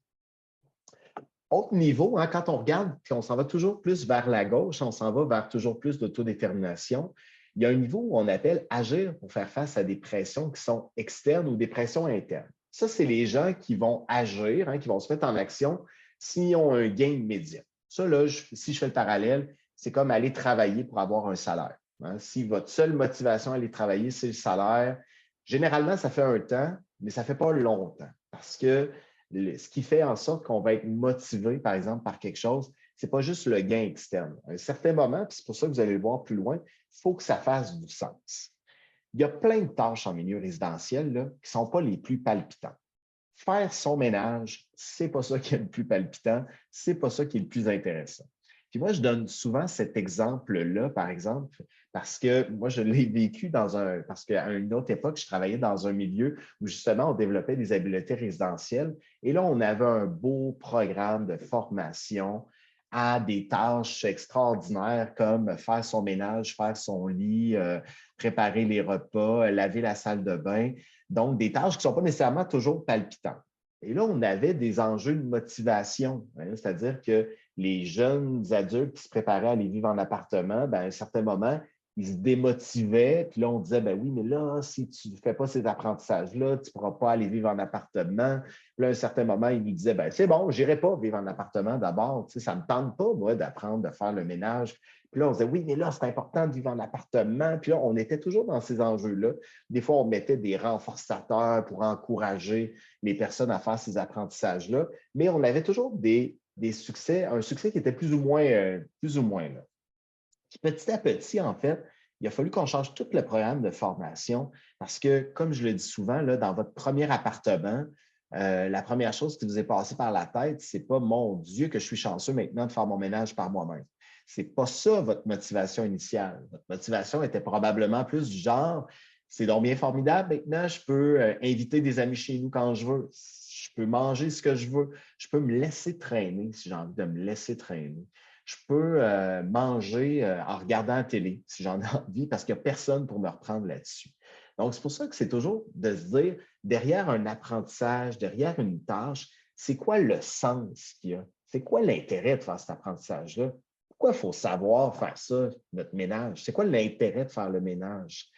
Autre niveau, hein, quand on regarde, puis on s'en va toujours plus vers la gauche, on s'en va vers toujours plus d'autodétermination, il y a un niveau où on appelle agir pour faire face à des pressions qui sont externes ou des pressions internes. Ça, c'est les gens qui vont agir, hein, qui vont se mettre en action s'ils ont un gain immédiat. Ça, là, si je fais le parallèle, c'est comme aller travailler pour avoir un salaire. Hein. Si votre seule motivation à aller travailler, c'est le salaire, généralement, ça fait un temps, mais ça ne fait pas longtemps parce que ce qui fait en sorte qu'on va être motivé, par exemple, par quelque chose, ce n'est pas juste le gain externe. À un certain moment, puis c'est pour ça que vous allez le voir plus loin, il faut que ça fasse du sens. Il y a plein de tâches en milieu résidentiel là, qui ne sont pas les plus palpitantes. Faire son ménage, ce n'est pas ça qui est le plus palpitant, ce n'est pas ça qui est le plus intéressant. Puis moi, je donne souvent cet exemple-là, par exemple, parce que moi, je l'ai vécu parce qu'à une autre époque, je travaillais dans un milieu où justement, on développait des habiletés résidentielles. Et là, on avait un beau programme de formation à des tâches extraordinaires comme faire son ménage, faire son lit, préparer les repas, laver la salle de bain. Donc, des tâches qui ne sont pas nécessairement toujours palpitantes. Et là, on avait des enjeux de motivation, hein, c'est-à-dire que les jeunes adultes qui se préparaient à aller vivre en appartement, ben, à un certain moment, ils se démotivaient. Puis là, on disait, ben oui, mais là, si tu ne fais pas ces apprentissages-là, tu ne pourras pas aller vivre en appartement. Puis là, à un certain moment, ils nous disaient, ben c'est bon, je n'irai pas vivre en appartement d'abord. Tu sais, ça ne me tente pas, moi, d'apprendre, de faire le ménage. Puis là, on disait, oui, mais là, c'est important de vivre en appartement. Puis là, on était toujours dans ces enjeux-là. Des fois, on mettait des renforçateurs pour encourager les personnes à faire ces apprentissages-là, mais on avait toujours des succès, un succès qui était plus ou moins là. Puis petit à petit, en fait, il a fallu qu'on change tout le programme de formation parce que, comme je le dis souvent, là, dans votre premier appartement, la première chose qui vous est passée par la tête, ce n'est pas mon Dieu que je suis chanceux maintenant de faire mon ménage par moi-même. Ce n'est pas ça votre motivation initiale. Votre motivation était probablement plus du genre, c'est donc bien formidable maintenant, je peux inviter des amis chez nous quand je veux, je peux manger ce que je veux, je peux me laisser traîner si j'ai envie de me laisser traîner. Je peux manger en regardant la télé si j'en ai envie parce qu'il n'y a personne pour me reprendre là-dessus. Donc, c'est pour ça que c'est toujours de se dire, derrière un apprentissage, derrière une tâche, c'est quoi le sens qu'il y a? C'est quoi l'intérêt de faire cet apprentissage-là? Pourquoi il faut savoir faire ça, notre ménage? C'est quoi l'intérêt de faire le ménage?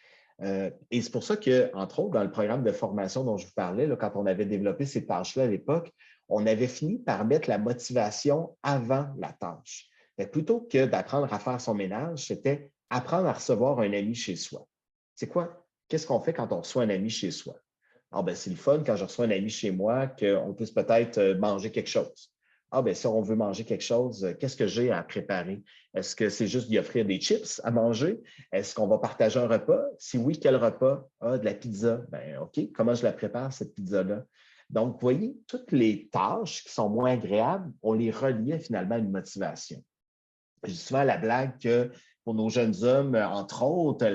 Et c'est pour ça que, entre autres, dans le programme de formation dont je vous parlais, là, quand on avait développé ces tâches-là à l'époque, on avait fini par mettre la motivation avant la tâche. Plutôt que d'apprendre à faire son ménage, c'était apprendre à recevoir un ami chez soi. C'est quoi? Qu'est-ce qu'on fait quand on reçoit un ami chez soi? Ah, ben, c'est le fun quand je reçois un ami chez moi qu'on puisse peut-être manger quelque chose. Ah, bien, si on veut manger quelque chose, qu'est-ce que j'ai à préparer? Est-ce que c'est juste d'y offrir des chips à manger? Est-ce qu'on va partager un repas? Si oui, quel repas? Ah, de la pizza. Bien, OK, comment je la prépare, cette pizza-là? Donc, vous voyez, toutes les tâches qui sont moins agréables, on les relie finalement à une motivation. J'ai souvent la blague que pour nos jeunes hommes, entre autres,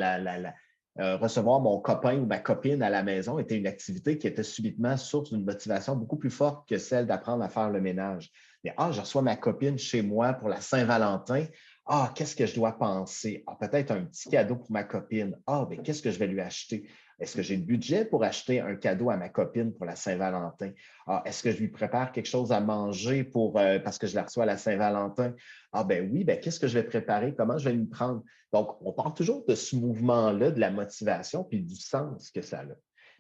recevoir mon copain ou ma copine à la maison était une activité qui était subitement source d'une motivation beaucoup plus forte que celle d'apprendre à faire le ménage. Mais je reçois ma copine chez moi pour la Saint-Valentin. Ah, qu'est-ce que je dois penser? Ah, peut-être un petit cadeau pour ma copine. Ah, bien, qu'est-ce que je vais lui acheter? Est-ce que j'ai le budget pour acheter un cadeau à ma copine pour la Saint-Valentin? Ah, est-ce que je lui prépare quelque chose à manger parce que je la reçois à la Saint-Valentin? Ah ben oui, ben qu'est-ce que je vais préparer? Comment je vais m'y prendre? Donc, on part toujours de ce mouvement-là, de la motivation, puis du sens que ça a.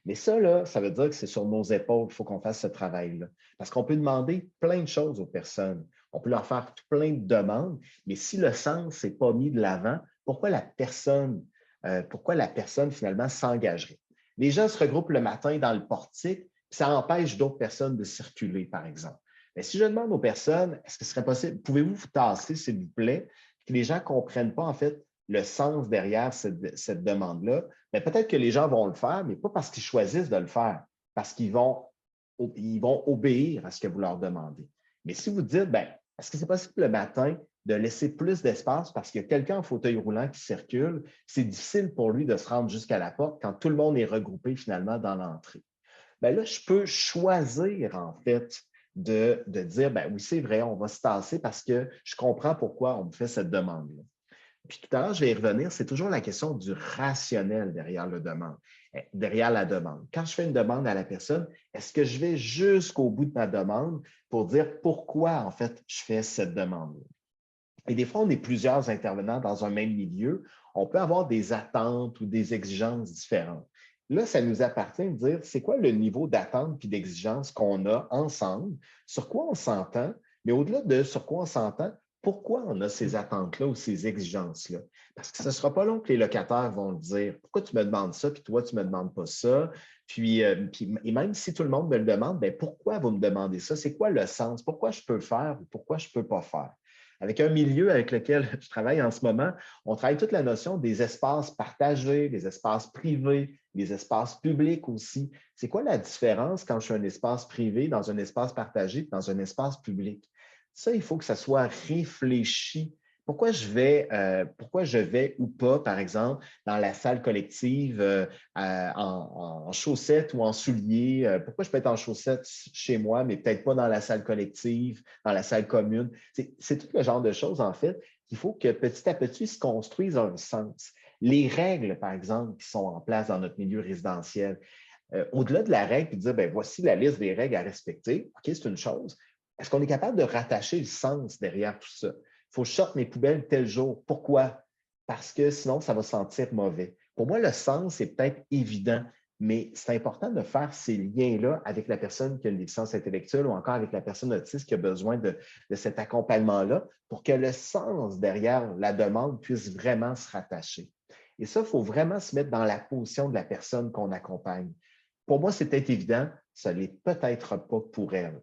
Mais ça, là, ça veut dire que c'est sur nos épaules qu'il faut qu'on fasse ce travail-là. Parce qu'on peut demander plein de choses aux personnes. On peut leur faire plein de demandes, mais si le sens n'est pas mis de l'avant, pourquoi la personne finalement s'engagerait? Les gens se regroupent le matin dans le portique, puis ça empêche d'autres personnes de circuler, par exemple. Mais si je demande aux personnes, est-ce que ce serait possible, pouvez-vous vous tasser, s'il vous plaît, que les gens ne comprennent pas, en fait, le sens derrière cette demande-là, mais peut-être que les gens vont le faire, mais pas parce qu'ils choisissent de le faire, parce ils vont obéir à ce que vous leur demandez. Mais si vous dites, ben, est-ce que c'est possible le matin de laisser plus d'espace parce qu'il y a quelqu'un en fauteuil roulant qui circule, c'est difficile pour lui de se rendre jusqu'à la porte quand tout le monde est regroupé finalement dans l'entrée. Bien là, je peux choisir, en fait, de dire, ben oui, c'est vrai, on va se tasser parce que je comprends pourquoi on me fait cette demande-là. Puis tout à l'heure, je vais y revenir, c'est toujours la question du rationnel derrière la demande. Quand je fais une demande à la personne, est-ce que je vais jusqu'au bout de ma demande pour dire pourquoi, en fait, je fais cette demande-là? Et des fois, on est plusieurs intervenants dans un même milieu. On peut avoir des attentes ou des exigences différentes. Là, ça nous appartient de dire c'est quoi le niveau d'attente puis d'exigence qu'on a ensemble, sur quoi on s'entend, mais au-delà de sur quoi on s'entend, pourquoi on a ces attentes-là ou ces exigences-là? Parce que ce ne sera pas long que les locataires vont dire pourquoi tu me demandes ça, puis toi, tu ne me demandes pas ça. Et même si tout le monde me le demande, bien, pourquoi vous me demandez ça? C'est quoi le sens? Pourquoi je peux le faire ou pourquoi je ne peux pas faire? Avec un milieu avec lequel je travaille en ce moment, on travaille toute la notion des espaces partagés, des espaces privés, des espaces publics aussi. C'est quoi la différence quand je suis un espace privé, dans un espace partagé, dans un espace public? Ça, il faut que ça soit réfléchi. Pourquoi je vais ou pas, par exemple, dans la salle collective en chaussettes ou en souliers? Pourquoi je peux être en chaussettes chez moi, mais peut-être pas dans la salle collective, dans la salle commune? C'est tout le genre de choses, en fait, qu'il faut que petit à petit se construise un sens. Les règles, par exemple, qui sont en place dans notre milieu résidentiel, au-delà de la règle, puis de dire, ben, voici la liste des règles à respecter, OK, c'est une chose. Est-ce qu'on est capable de rattacher le sens derrière tout ça? Il faut que je sorte mes poubelles tel jour. Pourquoi? Parce que sinon, ça va sentir mauvais. Pour moi, le sens, c'est peut-être évident, mais c'est important de faire ces liens-là avec la personne qui a une déficience intellectuelle ou encore avec la personne autiste qui a besoin de cet accompagnement-là pour que le sens derrière la demande puisse vraiment se rattacher. Et ça, il faut vraiment se mettre dans la position de la personne qu'on accompagne. Pour moi, c'est peut-être évident, ça ne l'est peut-être pas pour elle.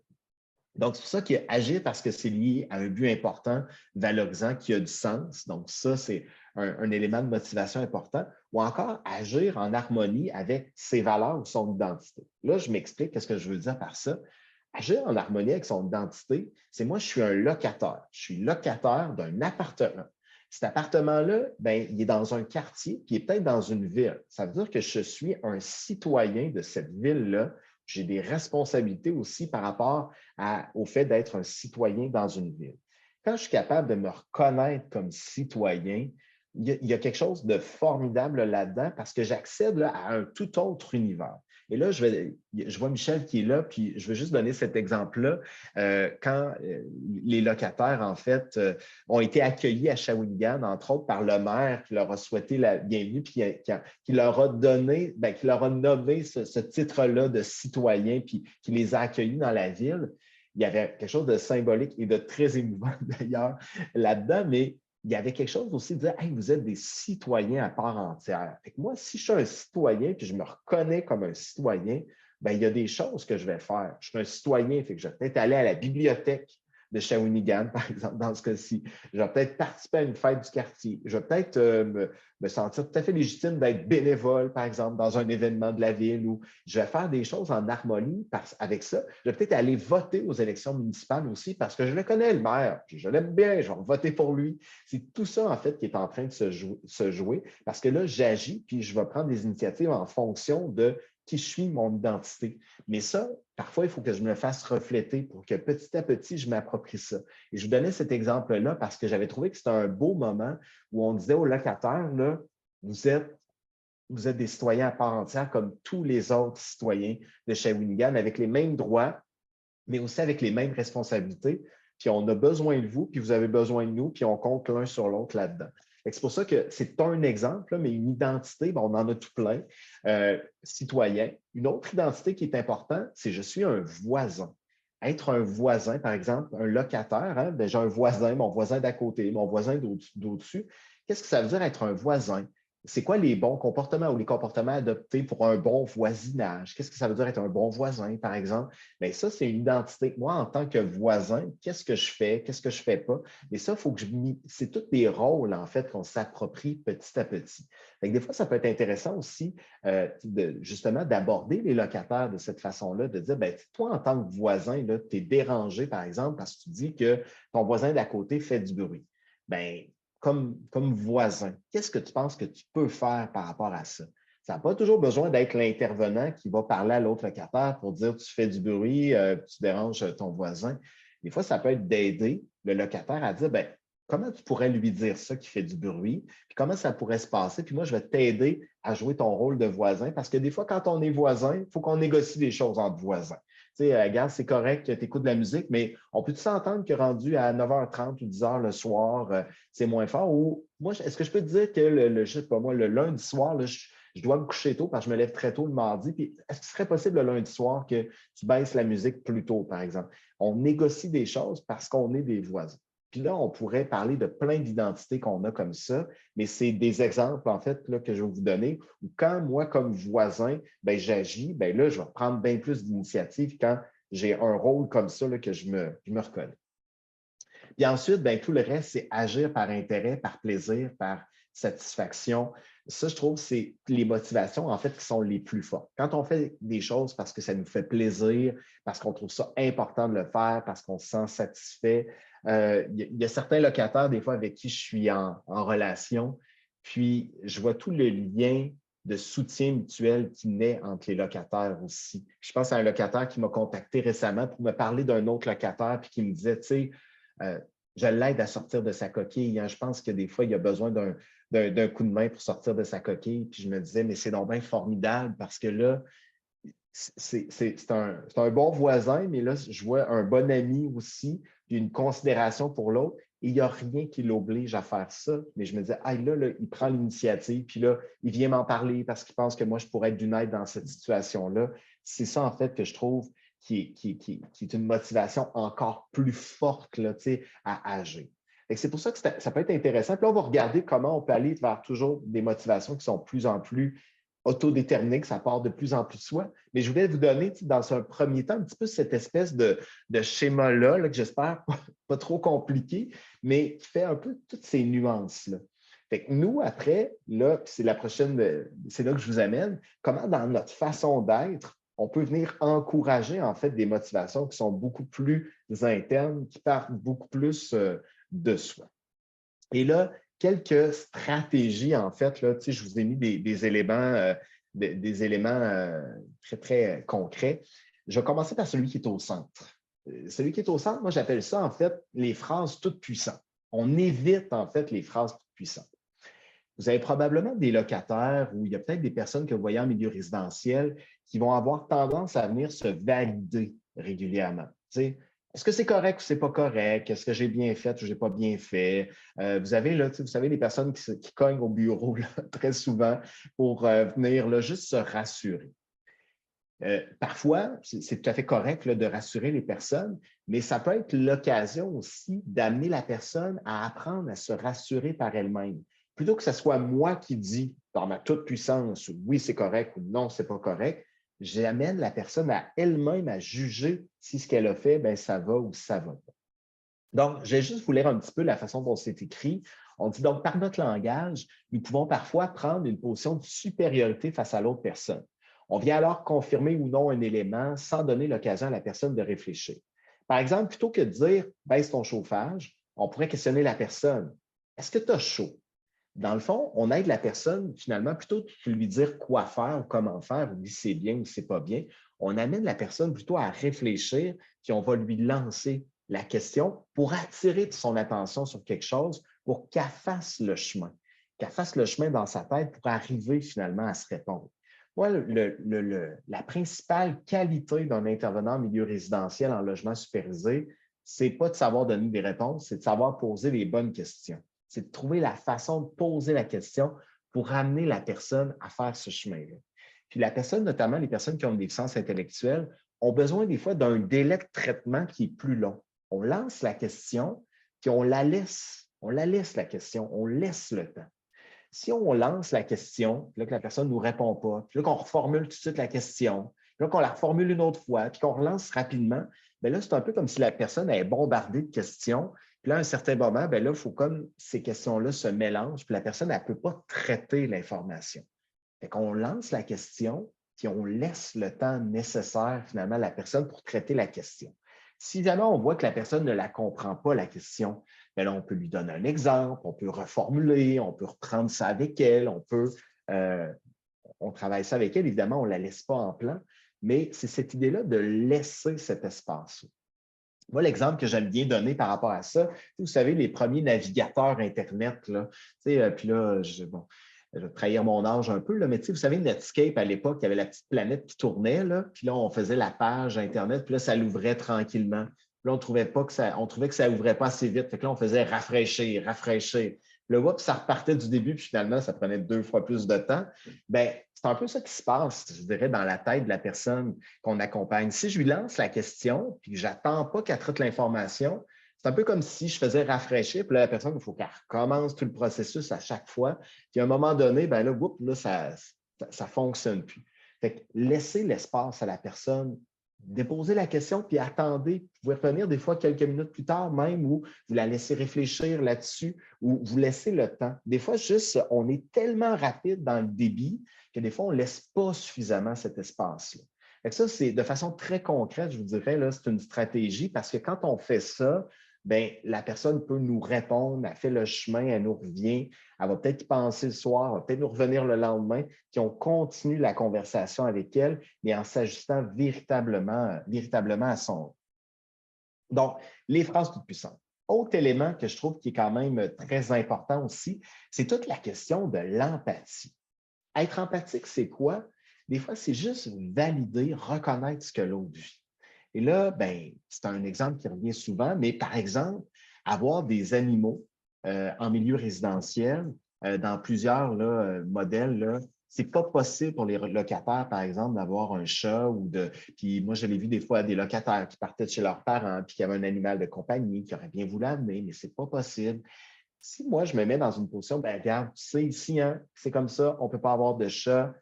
Donc, c'est pour ça qu'agir parce que c'est lié à un but important, valorisant, qui a du sens. Donc, ça, c'est un élément de motivation important. Ou encore agir en harmonie avec ses valeurs ou son identité. Là, je m'explique qu'est-ce que je veux dire par ça. Agir en harmonie avec son identité, c'est moi, je suis un locataire. Je suis locataire d'un appartement. Cet appartement-là, ben, il est dans un quartier, puis il est peut-être dans une ville. Ça veut dire que je suis un citoyen de cette ville-là. J'ai des responsabilités aussi par rapport au fait d'être un citoyen dans une ville. Quand je suis capable de me reconnaître comme citoyen, il y a quelque chose de formidable là-dedans parce que j'accède là, à un tout autre univers. Et là, je vois Michel qui est là, puis je veux juste donner cet exemple-là. Quand les locataires, en fait, ont été accueillis à Shawinigan, entre autres, par le maire qui leur a souhaité la bienvenue, puis qui leur a donné, bien, qui leur a nommé ce titre-là de citoyen, puis qui les a accueillis dans la ville. Il y avait quelque chose de symbolique et de très émouvant d'ailleurs là-dedans, mais il y avait quelque chose aussi de dire hey, vous êtes des citoyens à part entière. Fait que moi, si je suis un citoyen puis je me reconnais comme un citoyen, bien, il y a des choses que je vais faire. Je suis un citoyen, fait que je vais peut-être aller à la bibliothèque de Shawinigan, par exemple, dans ce cas-ci. Je vais peut-être participer à une fête du quartier. Je vais peut-être me sentir tout à fait légitime d'être bénévole, par exemple, dans un événement de la ville où je vais faire des choses en harmonie avec ça. Je vais peut-être aller voter aux élections municipales aussi parce que je le connais, le maire. Je l'aime bien, je vais voter pour lui. C'est tout ça, en fait, qui est en train de se jouer parce que là, j'agis puis je vais prendre des initiatives en fonction de qui je suis, mon identité. Mais ça, parfois, il faut que je me fasse refléter pour que petit à petit, je m'approprie ça. Et je vous donnais cet exemple-là parce que j'avais trouvé que c'était un beau moment où on disait aux locataires, là, vous êtes, vous êtes des citoyens à part entière comme tous les autres citoyens de Shawinigan avec les mêmes droits, mais aussi avec les mêmes responsabilités. Puis on a besoin de vous, puis vous avez besoin de nous, puis on compte l'un sur l'autre là-dedans. C'est pour ça que c'est un exemple, mais une identité, on en a tout plein, citoyen. Une autre identité qui est importante, c'est je suis un voisin. Être un voisin, par exemple, un locataire, hein, j'ai un voisin, mon voisin d'à côté, mon voisin d'au-dessus. Qu'est-ce que ça veut dire être un voisin? C'est quoi les bons comportements ou les comportements adoptés pour un bon voisinage? Qu'est-ce que ça veut dire être un bon voisin, par exemple? Bien, ça, c'est une identité. Moi, en tant que voisin, qu'est-ce que je fais? Qu'est-ce que je ne fais pas? Et ça, il faut que c'est tous des rôles, en fait, qu'on s'approprie petit à petit. Fait que des fois, ça peut être intéressant aussi, justement, d'aborder les locataires de cette façon-là, de dire, bien, toi, en tant que voisin, tu es dérangé, par exemple, parce que tu dis que ton voisin d'à côté fait du bruit. Bien, comme voisin, qu'est-ce que tu penses que tu peux faire par rapport à ça? Ça n'a pas toujours besoin d'être l'intervenant qui va parler à l'autre locataire pour dire tu fais du bruit, tu déranges ton voisin. Des fois, ça peut être d'aider le locataire à dire ben, comment tu pourrais lui dire ça qui fait du bruit, puis comment ça pourrait se passer, puis moi, je vais t'aider à jouer ton rôle de voisin parce que des fois, quand on est voisin, il faut qu'on négocie des choses entre voisins. Tu sais, regarde, c'est correct que tu écoutes de la musique, mais on peut s'entendre que rendu à 9h30 ou 10h le soir, c'est moins fort? Ou moi, est-ce que je peux te dire que je sais pas moi, le lundi soir, là, je dois me coucher tôt parce que je me lève très tôt le mardi. Puis est-ce qu'il serait possible le lundi soir que tu baisses la musique plus tôt, par exemple? On négocie des choses parce qu'on est des voisins. Puis là, on pourrait parler de plein d'identités qu'on a comme ça, mais c'est des exemples, en fait, là, que je vais vous donner, où quand moi, comme voisin, ben, j'agis, ben là, je vais prendre bien plus d'initiatives quand j'ai un rôle comme ça là, que je me reconnais. Puis ensuite, bien, tout le reste, c'est agir par intérêt, par plaisir, par satisfaction. Ça, je trouve, c'est les motivations, en fait, qui sont les plus fortes. Quand on fait des choses parce que ça nous fait plaisir, parce qu'on trouve ça important de le faire, parce qu'on se sent satisfait, il y a certains locataires, des fois, avec qui je suis en relation, puis je vois tout le lien de soutien mutuel qui naît entre les locataires aussi. Je pense à un locataire qui m'a contacté récemment pour me parler d'un autre locataire, puis qui me disait, tu sais, euh, je l'aide à sortir de sa coquille. Hein. Je pense que des fois, il a besoin d'un coup de main pour sortir de sa coquille. Puis je me disais, mais c'est donc bien formidable parce que là, c'est un bon voisin, mais là, je vois un bon ami aussi, puis une considération pour l'autre. Et il n'y a rien qui l'oblige à faire ça. Mais je me disais, ah, là, il prend l'initiative, puis là, il vient m'en parler parce qu'il pense que moi, je pourrais être d'une aide dans cette situation-là. C'est ça, en fait, que je trouve qui est une motivation encore plus forte là, à agir. C'est pour ça que ça peut être intéressant. Puis là, on va regarder comment on peut aller vers toujours des motivations qui sont de plus en plus autodéterminées, que ça part de plus en plus de soi. Mais je voulais vous donner, dans un premier temps, un petit peu cette espèce de schéma-là, là, que j'espère pas trop compliqué, mais qui fait un peu toutes ces nuances-là. Fait que nous, après, là, c'est la prochaine, c'est là que je vous amène, comment dans notre façon d'être, on peut venir encourager en fait des motivations qui sont beaucoup plus internes, qui partent beaucoup plus de soi. Et là, quelques stratégies en fait, là, je vous ai mis des éléments, des éléments très, très concrets. Je vais commencer par celui qui est au centre. Celui qui est au centre, moi j'appelle ça en fait les phrases toutes puissantes. On évite en fait les phrases toutes puissantes. Vous avez probablement des locataires ou il y a peut-être des personnes que vous voyez en milieu résidentiel qui vont avoir tendance à venir se valider régulièrement. Est-ce que c'est correct ou c'est pas correct? Est-ce que j'ai bien fait ou j'ai pas bien fait? Vous avez là, vous savez, les personnes qui cognent au bureau là, très souvent pour venir là, juste se rassurer. Parfois, c'est tout à fait correct là, de rassurer les personnes, mais ça peut être l'occasion aussi d'amener la personne à apprendre à se rassurer par elle-même. Plutôt que ce soit moi qui dis, dans ma toute puissance, oui, c'est correct ou non, c'est pas correct, j'amène la personne à elle-même à juger si ce qu'elle a fait, bien, ça va ou ça va pas. Donc, je vais juste vous lire un petit peu la façon dont c'est écrit. On dit donc, par notre langage, nous pouvons parfois prendre une position de supériorité face à l'autre personne. On vient alors confirmer ou non un élément sans donner l'occasion à la personne de réfléchir. Par exemple, plutôt que de dire baisse ton chauffage, on pourrait questionner la personne. Est-ce que tu as chaud? Dans le fond, on aide la personne finalement plutôt que de lui dire quoi faire ou comment faire, ou si c'est bien ou si c'est pas bien. On amène la personne plutôt à réfléchir, puis on va lui lancer la question pour attirer son attention sur quelque chose pour qu'elle fasse le chemin dans sa tête pour arriver finalement à se répondre. Moi, la principale qualité d'un intervenant en milieu résidentiel en logement supervisé, c'est pas de savoir donner des réponses, c'est de savoir poser les bonnes questions. C'est de trouver la façon de poser la question pour amener la personne à faire ce chemin-là. Puis la personne, notamment les personnes qui ont des déficiences intellectuelles, ont besoin des fois d'un délai de traitement qui est plus long. On lance la question, puis on la laisse la question, on laisse le temps. Si on lance la question, puis là que la personne ne nous répond pas, puis là qu'on reformule tout de suite la question, puis là qu'on la reformule une autre fois, puis qu'on relance rapidement, bien là, c'est un peu comme si la personne est bombardée de questions. Puis là, à un certain moment, bien là, il faut comme ces questions-là se mélangent, puis la personne, elle ne peut pas traiter l'information. Fait qu'on lance la question, puis on laisse le temps nécessaire, finalement, à la personne pour traiter la question. Si jamais on voit que la personne ne la comprend pas, la question, bien là, on peut lui donner un exemple, on peut reformuler, on peut reprendre ça avec elle, on travaille ça avec elle. Évidemment, on ne la laisse pas en plan, mais c'est cette idée-là de laisser cet espace. Moi, l'exemple que j'aime bien donner par rapport à ça, vous savez, les premiers navigateurs Internet, là, puis là, bon, je vais trahir mon âge un peu, là, mais vous savez, Netscape, à l'époque, il y avait la petite planète qui tournait, là, puis là, on faisait la page Internet, puis là, ça l'ouvrait tranquillement. Puis là, on trouvait que ça ouvrait pas assez vite. Fait que là, on faisait rafraîchir, rafraîchir. Puis là, ça repartait du début, puis finalement, ça prenait 2 fois plus de temps. Bien, c'est un peu ça qui se passe, je dirais, dans la tête de la personne qu'on accompagne. Si je lui lance la question, puis que je n'attends pas qu'elle traite l'information, c'est un peu comme si je faisais rafraîchir, puis là, la personne, il faut qu'elle recommence tout le processus à chaque fois. Puis à un moment donné, ben là, ça ne fonctionne plus. Fait que laisser l'espace à la personne, déposer la question, puis attendez. Vous pouvez revenir des fois quelques minutes plus tard même, ou vous la laissez réfléchir là-dessus, ou vous laissez le temps. Des fois, juste, on est tellement rapide dans le débit que des fois, on ne laisse pas suffisamment cet espace-là. Ça, c'est de façon très concrète, je vous dirais, là, c'est une stratégie parce que quand on fait ça, bien, la personne peut nous répondre, elle fait le chemin, elle nous revient, elle va peut-être y penser le soir, elle va peut-être nous revenir le lendemain, puis on continue la conversation avec elle, mais en s'ajustant véritablement à son. Donc, les phrases toutes puissantes. Autre élément que je trouve qui est quand même très important aussi, c'est toute la question de l'empathie. Être empathique, c'est quoi? Des fois, c'est juste valider, reconnaître ce que l'autre vit. Et là, ben, c'est un exemple qui revient souvent, mais par exemple, avoir des animaux en milieu résidentiel, dans plusieurs modèles, là, c'est pas possible pour les locataires, par exemple, d'avoir un chat ou de. Puis moi, je l'ai vu des fois des locataires qui partaient de chez leurs parents, puis qui avaient un animal de compagnie, qui auraient bien voulu amener, mais c'est pas possible. Si moi, je me mets dans une position, ben regarde, tu sais, ici, hein, c'est comme ça, on ne peut pas avoir de chat,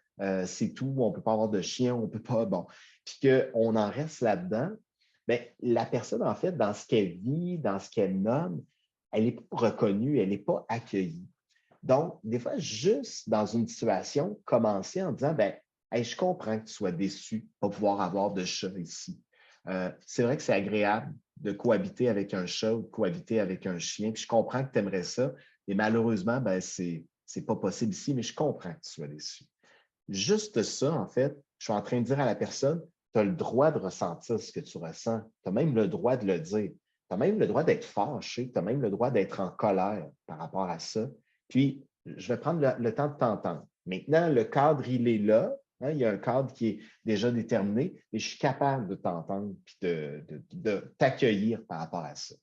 c'est tout, on ne peut pas avoir de chien, on ne peut pas, bon. Puis qu'on en reste là-dedans, bien, la personne, en fait, dans ce qu'elle vit, dans ce qu'elle nomme, elle n'est pas reconnue, elle n'est pas accueillie. Donc, des fois, juste dans une situation, commencer en disant, ben, hey, je comprends que tu sois déçu de ne pas pouvoir avoir de chat ici. C'est vrai que c'est agréable de cohabiter avec un chat ou de cohabiter avec un chien. Puis je comprends que tu aimerais ça. Et malheureusement, ben, c'est pas possible ici, mais je comprends que tu sois déçu. Juste ça, en fait, je suis en train de dire à la personne, tu as le droit de ressentir ce que tu ressens. Tu as même le droit de le dire. Tu as même le droit d'être fâché. Tu as même le droit d'être en colère par rapport à ça. Puis, je vais prendre le temps de t'entendre. Maintenant, le cadre, il est là. Hein, il y a un cadre qui est déjà déterminé, mais je suis capable de t'entendre et de t'accueillir par rapport à ça.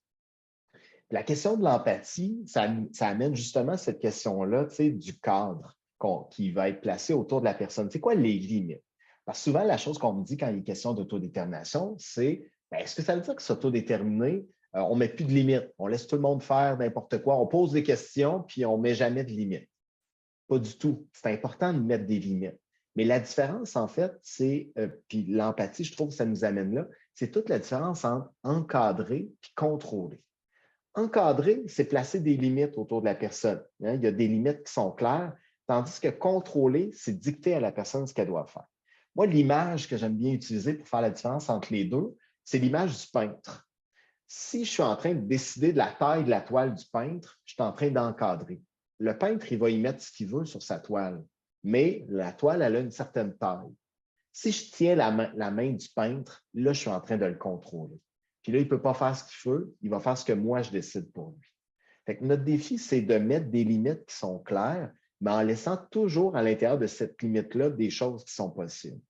La question de l'empathie, ça amène justement cette question-là, du cadre qui va être placé autour de la personne. C'est quoi les limites? Parce que souvent, la chose qu'on me dit quand il est question d'autodétermination, c'est ben, est-ce que ça veut dire que s'autodéterminer, on ne met plus de limites, on laisse tout le monde faire n'importe quoi, on pose des questions, puis on ne met jamais de limites. Pas du tout. C'est important de mettre des limites. Mais la différence, en fait, c'est, puis l'empathie, je trouve que ça nous amène là, c'est toute la différence entre encadrer et contrôler. Encadrer, c'est placer des limites autour de la personne. Hein. Il y a des limites qui sont claires, tandis que contrôler, c'est dicter à la personne ce qu'elle doit faire. Moi, l'image que j'aime bien utiliser pour faire la différence entre les deux, c'est l'image du peintre. Si je suis en train de décider de la taille de la toile du peintre, je suis en train d'encadrer. Le peintre, il va y mettre ce qu'il veut sur sa toile, mais la toile, elle a une certaine taille. Si je tiens la main du peintre, là, je suis en train de le contrôler. Puis là, il ne peut pas faire ce qu'il veut, il va faire ce que moi, je décide pour lui. Fait que notre défi, c'est de mettre des limites qui sont claires, mais en laissant toujours à l'intérieur de cette limite-là des choses qui sont possibles.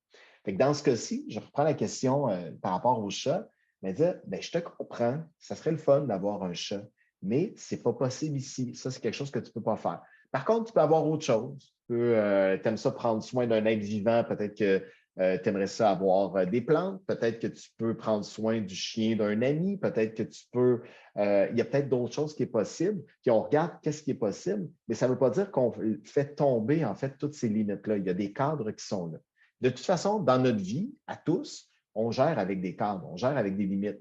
Fait que dans ce cas-ci, je reprends la question par rapport au chat, mais dire, ben, je te comprends, ça serait le fun d'avoir un chat, mais ce n'est pas possible ici. Ça, c'est quelque chose que tu ne peux pas faire. Par contre, tu peux avoir autre chose. Tu aimes ça prendre soin d'un être vivant, peut-être que tu aimerais ça avoir des plantes, peut-être que tu peux prendre soin du chien d'un ami, peut-être que tu peux, il y a peut-être d'autres choses qui sont possibles, puis on regarde qu'est-ce qui est possible, mais ça ne veut pas dire qu'on fait tomber en fait toutes ces limites-là. Il y a des cadres qui sont là. De toute façon, dans notre vie, à tous, on gère avec des cadres, on gère avec des limites.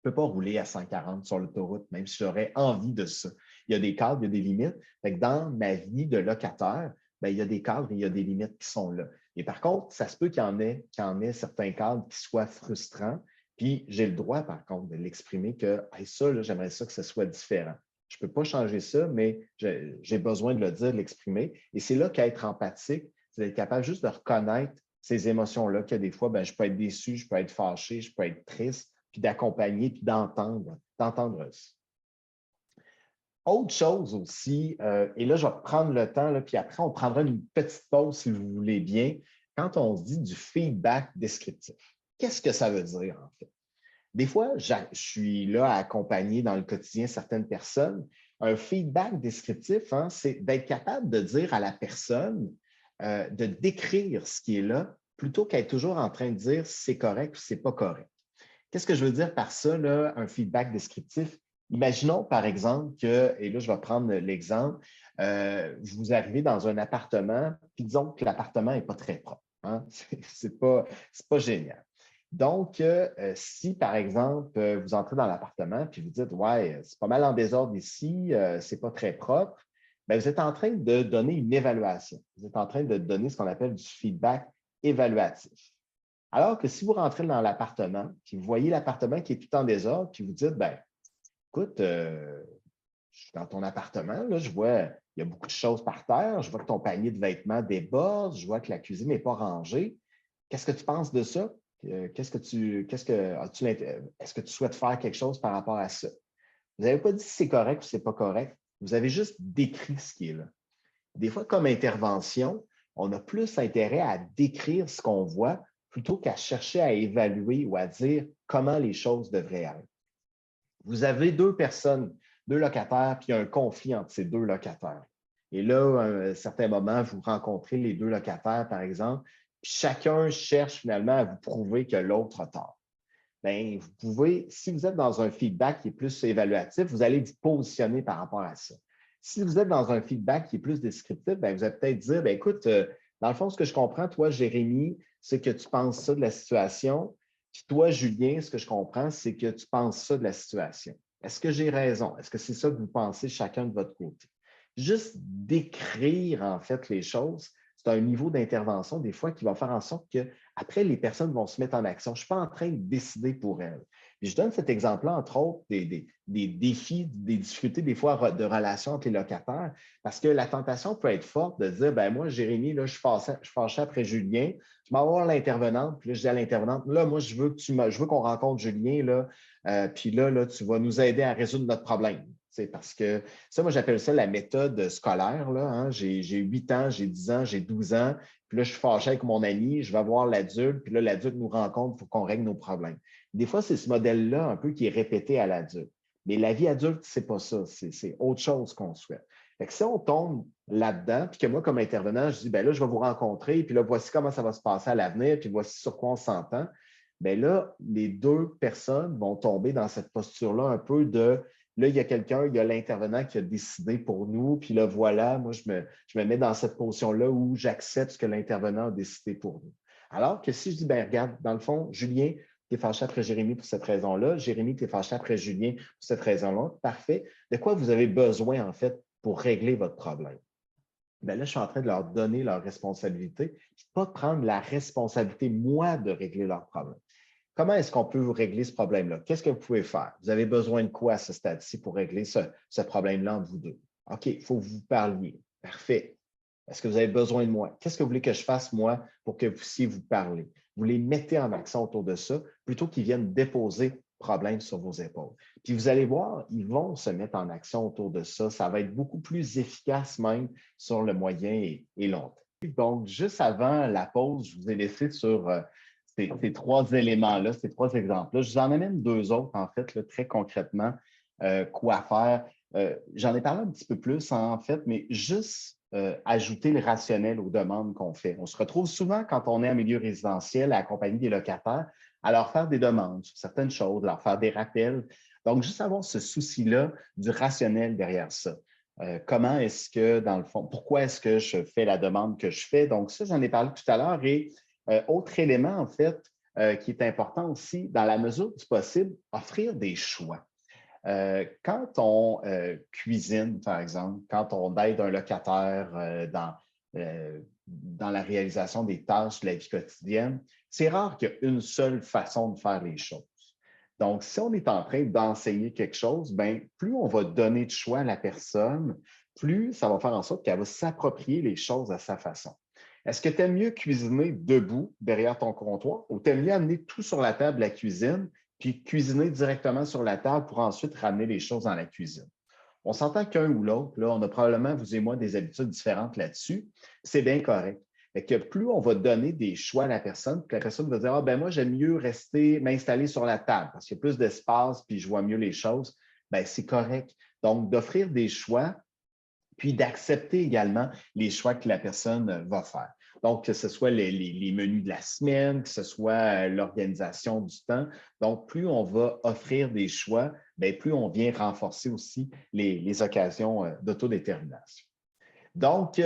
Je ne peux pas rouler à 140 sur l'autoroute, même si j'aurais envie de ça. Il y a des cadres, il y a des limites. Fait que dans ma vie de locataire, bien, il y a des cadres et il y a des limites qui sont là. Et par contre, ça se peut qu'il y en ait certains cadres qui soient frustrants. Puis j'ai le droit, par contre, de l'exprimer que hey, ça, j'aimerais ça que ce soit différent. Je ne peux pas changer ça, mais j'ai besoin de le dire, de l'exprimer. Et c'est là qu'être empathique, c'est d'être capable juste de reconnaître ces émotions-là, que des fois, bien, je peux être déçu, je peux être fâché, je peux être triste, puis d'accompagner, puis d'entendre ça. Autre chose aussi, et là, je vais prendre le temps, là, puis après, on prendra une petite pause si vous voulez bien, quand on se dit du feedback descriptif. Qu'est-ce que ça veut dire, en fait? Des fois, je suis là à accompagner dans le quotidien certaines personnes. Un feedback descriptif, hein, c'est d'être capable de dire à la personne, de décrire ce qui est là, plutôt qu'être toujours en train de dire si c'est correct ou si ce n'est pas correct. Qu'est-ce que je veux dire par ça, là, un feedback descriptif? Imaginons, par exemple, que, et là, je vais prendre l'exemple, vous arrivez dans un appartement, puis disons que l'appartement n'est pas très propre. Hein? C'est pas génial. Donc, si, par exemple, vous entrez dans l'appartement, puis vous dites, ouais, c'est pas mal en désordre ici, c'est pas très propre, bien, vous êtes en train de donner une évaluation. Vous êtes en train de donner ce qu'on appelle du feedback évaluatif. Alors que si vous rentrez dans l'appartement, puis vous voyez l'appartement qui est tout en désordre, puis vous dites, ben, écoute, je suis dans ton appartement, là, je vois, il y a beaucoup de choses par terre, je vois que ton panier de vêtements déborde, je vois que la cuisine n'est pas rangée. Qu'est-ce que tu penses de ça? Est-ce que tu souhaites faire quelque chose par rapport à ça? Vous n'avez pas dit si c'est correct ou si ce n'est pas correct. Vous avez juste décrit ce qui est là. Des fois, comme intervention, on a plus intérêt à décrire ce qu'on voit plutôt qu'à chercher à évaluer ou à dire comment les choses devraient être. Vous avez deux personnes, deux locataires, puis il y a un conflit entre ces deux locataires. Et là, à un certain moment, vous rencontrez les deux locataires, par exemple, puis chacun cherche finalement à vous prouver que l'autre a tort. Bien, vous pouvez, si vous êtes dans un feedback qui est plus évaluatif, vous allez vous positionner par rapport à ça. Si vous êtes dans un feedback qui est plus descriptif, bien, vous allez peut-être dire, bien, écoute, dans le fond, ce que je comprends, toi, Jérémy, c'est que tu penses ça de la situation. Puis toi, Julien, ce que je comprends, c'est que tu penses ça de la situation. Est-ce que j'ai raison? Est-ce que c'est ça que vous pensez chacun de votre côté? Juste d'écrire, en fait, les choses, c'est un niveau d'intervention, des fois, qui va faire en sorte que après, les personnes vont se mettre en action. Je ne suis pas en train de décider pour elles. Et je donne cet exemple-là, entre autres, des défis, des difficultés, des fois, de relations entre les locataires, parce que la tentation peut être forte de dire, ben moi, Jérémy, là, je suis fâché après Julien, je m'en vais voir l'intervenante, puis là, je dis à l'intervenante, là, moi, je veux qu'on rencontre Julien, là, puis là, tu vas nous aider à résoudre notre problème. C'est parce que ça, moi, j'appelle ça la méthode scolaire. Là, hein. J'ai 8 ans, j'ai 10 ans, j'ai 12 ans. Puis là, je suis fâché avec mon ami, je vais voir l'adulte, puis là, l'adulte nous rencontre pour qu'on règle nos problèmes. Des fois, c'est ce modèle-là un peu qui est répété à l'adulte. Mais la vie adulte, c'est pas ça. C'est autre chose qu'on souhaite. Fait que si on tombe là-dedans, puis que moi, comme intervenant, je dis, ben là, je vais vous rencontrer, puis là, voici comment ça va se passer à l'avenir, puis voici sur quoi on s'entend. Bien là, les deux personnes vont tomber dans cette posture-là un peu de là, il y a quelqu'un, il y a l'intervenant qui a décidé pour nous, puis là, voilà, moi, je me mets dans cette position-là où j'accepte ce que l'intervenant a décidé pour nous. Alors que si je dis, ben regarde, dans le fond, Julien, tu es fâché après Jérémy pour cette raison-là. Jérémy, tu es fâché après Julien pour cette raison-là. Parfait. De quoi vous avez besoin, en fait, pour régler votre problème? Bien là, je suis en train de leur donner leur responsabilité, puis pas de prendre la responsabilité, moi, de régler leur problème. Comment est-ce qu'on peut vous régler ce problème-là? Qu'est-ce que vous pouvez faire? Vous avez besoin de quoi à ce stade-ci pour régler ce problème-là entre vous deux? OK, il faut que vous parliez. Parfait. Est-ce que vous avez besoin de moi? Qu'est-ce que vous voulez que je fasse, moi, pour que vous puissiez vous parler? Vous les mettez en action autour de ça plutôt qu'ils viennent déposer problème sur vos épaules. Puis vous allez voir, ils vont se mettre en action autour de ça. Ça va être beaucoup plus efficace même sur le moyen et long terme. Donc, juste avant la pause, je vous ai laissé sur ces trois éléments-là, ces trois exemples-là. Je vous en amène deux autres, en fait, là, très concrètement, quoi faire. J'en ai parlé un petit peu plus, en fait, mais juste ajouter le rationnel aux demandes qu'on fait. On se retrouve souvent, quand on est en milieu résidentiel, à accompagner des locataires, à leur faire des demandes sur certaines choses, leur faire des rappels. Donc, juste avoir ce souci-là du rationnel derrière ça. Comment est-ce que, dans le fond, pourquoi est-ce que je fais la demande que je fais? Donc, ça, j'en ai parlé tout à l'heure. Et autre élément, en fait, qui est important aussi, dans la mesure du possible, offrir des choix. Quand on cuisine, par exemple, quand on aide un locataire dans la réalisation des tâches de la vie quotidienne, c'est rare qu'il y ait une seule façon de faire les choses. Donc, si on est en train d'enseigner quelque chose, bien, plus on va donner de choix à la personne, plus ça va faire en sorte qu'elle va s'approprier les choses à sa façon. Est-ce que tu aimes mieux cuisiner debout derrière ton comptoir ou tu aimes mieux amener tout sur la table de la cuisine puis cuisiner directement sur la table pour ensuite ramener les choses dans la cuisine? On s'entend qu'un ou l'autre, là, on a probablement, vous et moi, des habitudes différentes là-dessus. C'est bien correct. Fait que plus on va donner des choix à la personne, puis la personne va dire: ah, ben moi, j'aime mieux m'installer sur la table parce qu'il y a plus d'espace puis je vois mieux les choses, ben c'est correct. Donc, d'offrir des choix, puis d'accepter également les choix que la personne va faire. Donc, que ce soit les menus de la semaine, que ce soit l'organisation du temps. Donc, plus on va offrir des choix, bien, plus on vient renforcer aussi les occasions d'autodétermination. Donc,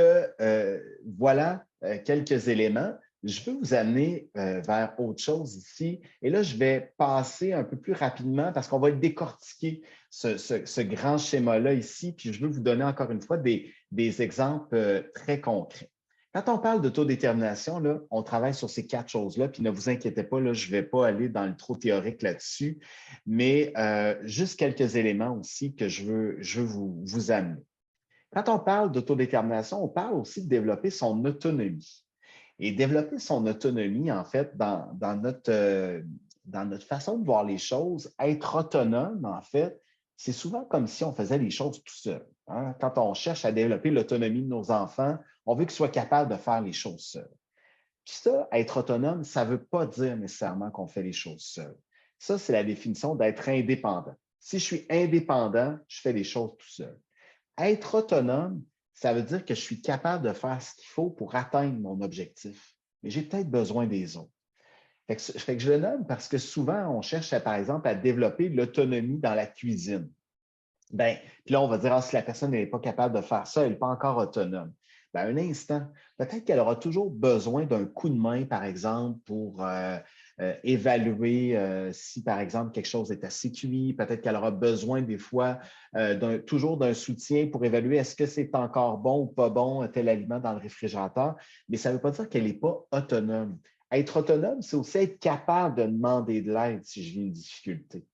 voilà quelques éléments. Je veux vous amener vers autre chose ici. Et là, je vais passer un peu plus rapidement parce qu'on va décortiquer ce grand schéma-là ici. Puis, je veux vous donner encore une fois des exemples très concrets. Quand on parle d'autodétermination, là, on travaille sur ces quatre choses-là. Puis, ne vous inquiétez pas, là, je ne vais pas aller dans le trop théorique là-dessus, mais juste quelques éléments aussi que je veux vous amener. Quand on parle d'autodétermination, on parle aussi de développer son autonomie. Et développer son autonomie, en fait, dans notre façon de voir les choses, être autonome, en fait, c'est souvent comme si on faisait les choses tout seul. Hein? Quand on cherche à développer l'autonomie de nos enfants, on veut qu'ils soient capables de faire les choses seuls. Puis ça, être autonome, ça ne veut pas dire nécessairement qu'on fait les choses seuls. Ça, c'est la définition d'être indépendant. Si je suis indépendant, je fais les choses tout seul. Être autonome, ça veut dire que je suis capable de faire ce qu'il faut pour atteindre mon objectif, mais j'ai peut-être besoin des autres. Fait que je le nomme parce que souvent, on cherche, par exemple, à développer l'autonomie dans la cuisine. Bien, puis là, on va dire: ah, si la personne n'est pas capable de faire ça, elle n'est pas encore autonome. Bien, un instant, peut-être qu'elle aura toujours besoin d'un coup de main, par exemple, pour évaluer si, par exemple, quelque chose est assez cuit. Peut-être qu'elle aura besoin des fois toujours d'un soutien pour évaluer est-ce que c'est encore bon ou pas bon tel aliment dans le réfrigérateur. Mais ça ne veut pas dire qu'elle n'est pas autonome. Être autonome, c'est aussi être capable de demander de l'aide si je vis une difficulté.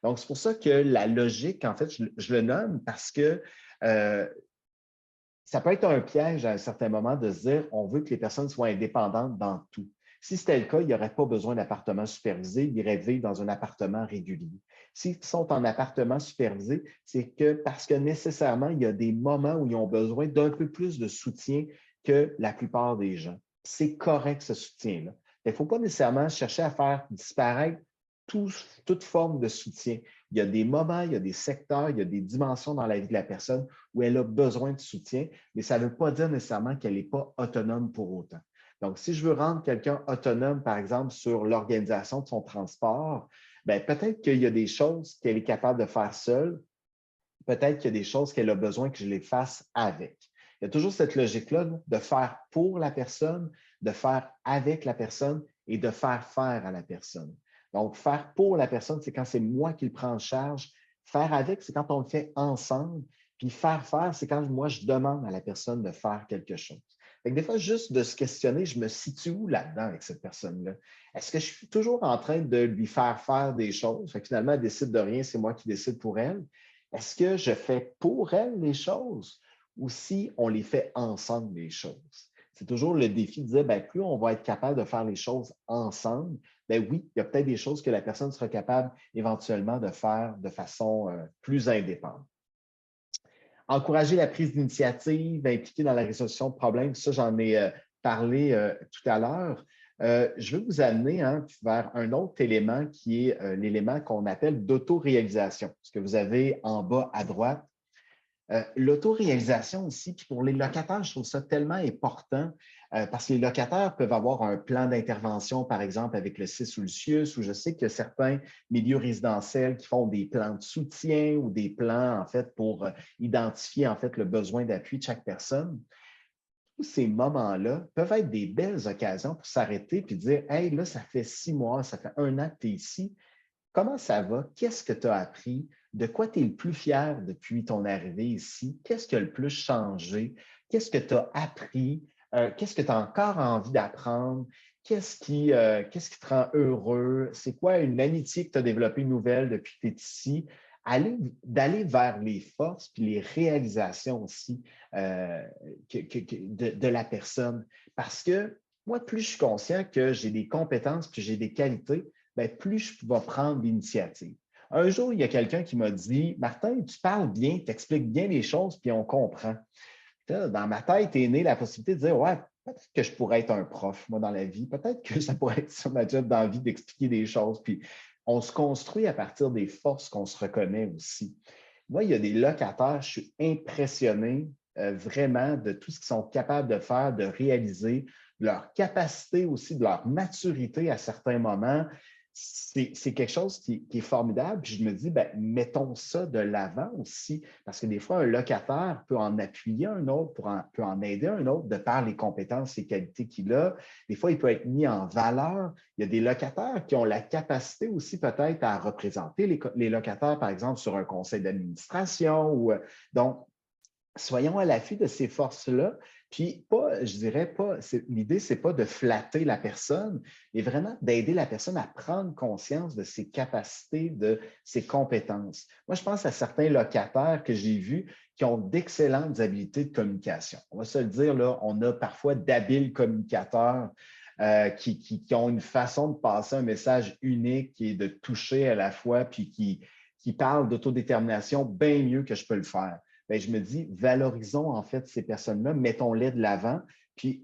Donc, c'est pour ça que la logique, en fait, je le nomme parce que ça peut être un piège à un certain moment de se dire on veut que les personnes soient indépendantes dans tout. Si c'était le cas, il n'y aurait pas besoin d'appartement supervisé, ils iraient vivre dans un appartement régulier. S'ils sont en appartement supervisé, c'est que parce que nécessairement, il y a des moments où ils ont besoin d'un peu plus de soutien que la plupart des gens. C'est correct, ce soutien-là. Il ne faut pas nécessairement chercher à faire disparaître toute forme de soutien. Il y a des moments, il y a des secteurs, il y a des dimensions dans la vie de la personne où elle a besoin de soutien, mais ça ne veut pas dire nécessairement qu'elle n'est pas autonome pour autant. Donc, si je veux rendre quelqu'un autonome, par exemple, sur l'organisation de son transport, bien, peut-être qu'il y a des choses qu'elle est capable de faire seule, peut-être qu'il y a des choses qu'elle a besoin que je les fasse avec. Il y a toujours cette logique-là de faire pour la personne, de faire avec la personne et de faire à la personne. Donc, faire pour la personne, c'est quand c'est moi qui le prends en charge. Faire avec, c'est quand on le fait ensemble. Puis faire faire, c'est quand moi, je demande à la personne de faire quelque chose. Fait que des fois, juste de se questionner, je me situe où là-dedans avec cette personne-là? Est-ce que je suis toujours en train de lui faire faire des choses? Fait que finalement, elle décide de rien, c'est moi qui décide pour elle. Est-ce que je fais pour elle les choses ou si on les fait ensemble les choses? C'est toujours le défi de dire, bien, plus on va être capable de faire les choses ensemble, bien oui, il y a peut-être des choses que la personne sera capable éventuellement de faire de façon plus indépendante. Encourager la prise d'initiative, impliquer dans la résolution de problèmes, ça, j'en ai parlé tout à l'heure. Je veux vous amener vers un autre élément qui est l'élément qu'on appelle d'autoréalisation, ce que vous avez en bas à droite. L'autoréalisation aussi, puis pour les locataires, je trouve ça tellement important parce que les locataires peuvent avoir un plan d'intervention, par exemple, avec le CIS ou le CIUS, ou je sais qu'il y a certains milieux résidentiels qui font des plans de soutien ou des plans, en fait, pour identifier, en fait, le besoin d'appui de chaque personne. Tous ces moments-là peuvent être des belles occasions pour s'arrêter et dire, hey, là, ça fait 6 mois, ça fait 1 an que tu es ici. Comment ça va? Qu'est-ce que tu as appris? De quoi tu es le plus fier depuis ton arrivée ici? Qu'est-ce qui a le plus changé? Qu'est-ce que tu as appris? Qu'est-ce que tu as encore envie d'apprendre? Qu'est-ce qui te rend heureux? C'est quoi une amitié que tu as développée nouvelle depuis que tu es ici? D'aller vers les forces puis les réalisations aussi de la personne. Parce que moi, plus je suis conscient que j'ai des compétences puis j'ai des qualités, bien, plus je vais prendre l'initiative. Un jour, il y a quelqu'un qui m'a dit, Martin, tu parles bien, tu expliques bien les choses, puis on comprend. Là, dans ma tête est née la possibilité de dire, ouais, peut-être que je pourrais être un prof, moi, dans la vie. Peut-être que ça pourrait être sur ma job d'envie d'expliquer des choses. Puis on se construit à partir des forces qu'on se reconnaît aussi. Moi, il y a des locataires, je suis impressionné vraiment de tout ce qu'ils sont capables de faire, de réaliser, de leur capacité aussi, de leur maturité à certains moments. C'est quelque chose qui est formidable. Puis je me dis, ben, mettons ça de l'avant aussi, parce que des fois, un locataire peut en appuyer un autre, peut en aider un autre de par les compétences et qualités qu'il a. Des fois, il peut être mis en valeur. Il y a des locataires qui ont la capacité aussi peut-être à représenter les locataires, par exemple, sur un conseil d'administration. Donc, soyons à l'affût de ces forces-là. Puis, pas, je dirais pas, l'idée, ce n'est pas de flatter la personne, mais vraiment d'aider la personne à prendre conscience de ses capacités, de ses compétences. Moi, je pense à certains locataires que j'ai vus qui ont d'excellentes habiletés de communication. On va se le dire, là, on a parfois d'habiles communicateurs qui ont une façon de passer un message unique et de toucher à la fois, puis qui parlent d'autodétermination bien mieux que je peux le faire. Bien, je me dis, valorisons en fait ces personnes-là, mettons-les de l'avant,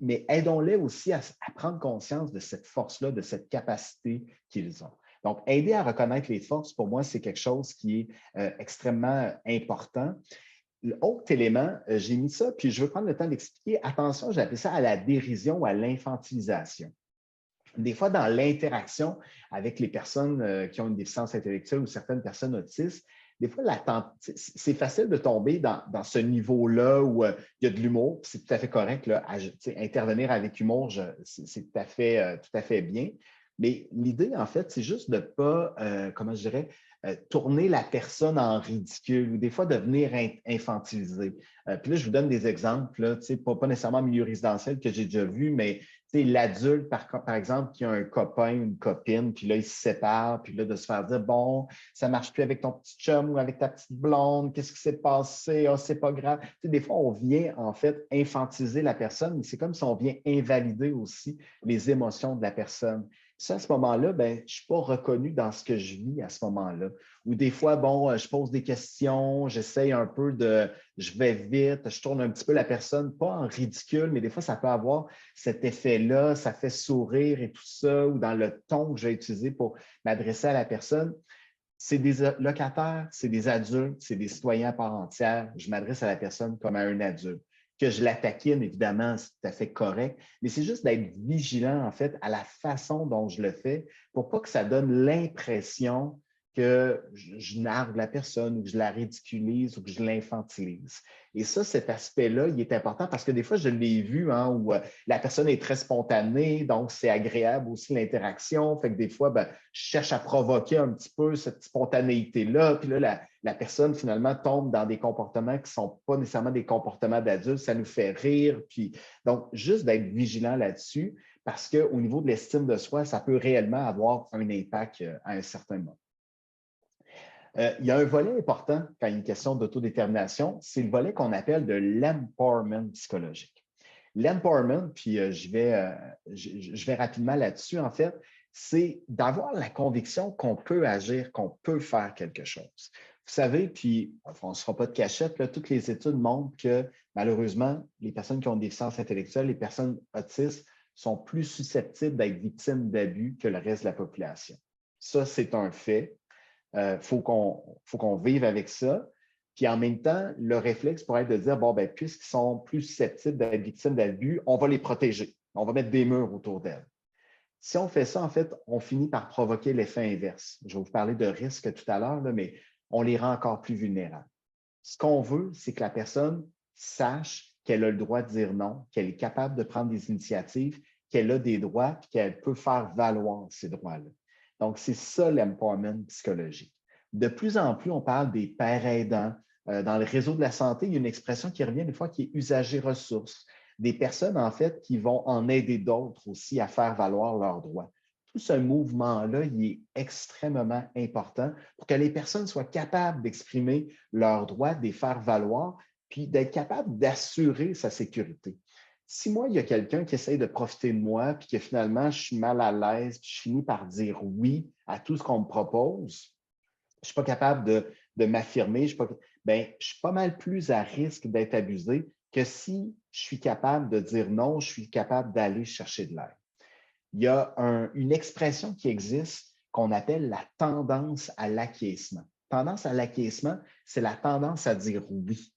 mais aidons-les aussi à prendre conscience de cette force-là, de cette capacité qu'ils ont. Donc, aider à reconnaître les forces, pour moi, c'est quelque chose qui est extrêmement important. L'autre élément, j'ai mis ça, puis je veux prendre le temps d'expliquer. Attention, j'ai appelé ça à la dérision ou à l'infantilisation. Des fois, dans l'interaction avec les personnes qui ont une déficience intellectuelle ou certaines personnes autistes, des fois, c'est facile de tomber dans ce niveau-là où il y a de l'humour, c'est tout à fait correct. Là, intervenir avec humour, c'est tout à fait bien. Mais l'idée, en fait, c'est juste de ne pas, comment je dirais, tourner la personne en ridicule ou des fois de venir infantiliser. Puis là, je vous donne des exemples, là, pas nécessairement en milieu résidentiel que j'ai déjà vu, mais l'adulte, par exemple, qui a un copain, une copine, puis là, il se sépare, puis là, de se faire dire, bon, ça ne marche plus avec ton petit chum ou avec ta petite blonde, qu'est-ce qui s'est passé? Oh, c'est pas grave. Des fois, on vient, en fait, infantiliser la personne, mais c'est comme si on vient invalider aussi les émotions de la personne. Ça, à ce moment-là, ben, je ne suis pas reconnu dans ce que je vis à ce moment-là. Ou des fois, bon, je pose des questions, j'essaye un peu je vais vite, je tourne un petit peu la personne, pas en ridicule, mais des fois, ça peut avoir cet effet-là, ça fait sourire et tout ça, ou dans le ton que je vais utiliser pour m'adresser à la personne. C'est des locataires, c'est des adultes, c'est des citoyens à part entière. Je m'adresse à la personne comme à un adulte. Que je la taquine, évidemment, c'est tout à fait correct, mais c'est juste d'être vigilant, en fait, à la façon dont je le fais pour pas que ça donne l'impression que je nargue la personne ou que je la ridiculise ou que je l'infantilise. Et ça, cet aspect-là, il est important parce que des fois, je l'ai vu hein, où la personne est très spontanée, donc c'est agréable aussi l'interaction. Fait que des fois, ben, je cherche à provoquer un petit peu cette spontanéité-là. Puis là, la personne, finalement, tombe dans des comportements qui ne sont pas nécessairement des comportements d'adultes. Ça nous fait rire. Puis, donc, juste d'être vigilant là-dessus parce qu'au niveau de l'estime de soi, ça peut réellement avoir un impact à un certain moment. Il y a un volet important quand il y a une question d'autodétermination, c'est le volet qu'on appelle de l'empowerment psychologique. L'empowerment, puis je vais rapidement là-dessus, en fait, c'est d'avoir la conviction qu'on peut agir, qu'on peut faire quelque chose. Vous savez, puis on ne se fera pas de cachette, là, toutes les études montrent que malheureusement, les personnes qui ont des déficiences intellectuelles, les personnes autistes, sont plus susceptibles d'être victimes d'abus que le reste de la population. Ça, c'est un fait. Faut qu'on vive avec ça. Puis en même temps, le réflexe pourrait être de dire, bon, ben, puisqu'ils sont plus susceptibles d'être victimes d'abus, on va les protéger. On va mettre des murs autour d'elles. Si on fait ça, en fait, on finit par provoquer l'effet inverse. Je vais vous parler de risque tout à l'heure, mais on les rend encore plus vulnérables. Ce qu'on veut, c'est que la personne sache qu'elle a le droit de dire non, qu'elle est capable de prendre des initiatives, qu'elle a des droits, puis qu'elle peut faire valoir ces droits-là. Donc, c'est ça l'empowerment psychologique. De plus en plus, on parle des pères aidants. Dans le réseau de la santé, il y a une expression qui revient des fois qui est usager ressources. Des personnes, en fait, qui vont en aider d'autres aussi à faire valoir leurs droits. Tout ce mouvement-là, il est extrêmement important pour que les personnes soient capables d'exprimer leurs droits, de les faire valoir, puis d'être capable d'assurer sa sécurité. Si moi, il y a quelqu'un qui essaye de profiter de moi, puis que finalement, je suis mal à l'aise, puis je finis par dire oui à tout ce qu'on me propose, je ne suis pas capable de m'affirmer, je suis pas mal plus à risque d'être abusé que si je suis capable de dire non, je suis capable d'aller chercher de l'aide. Il y a une expression qui existe qu'on appelle la tendance à l'acquiescement. Tendance à l'acquiescement, c'est la tendance à dire oui.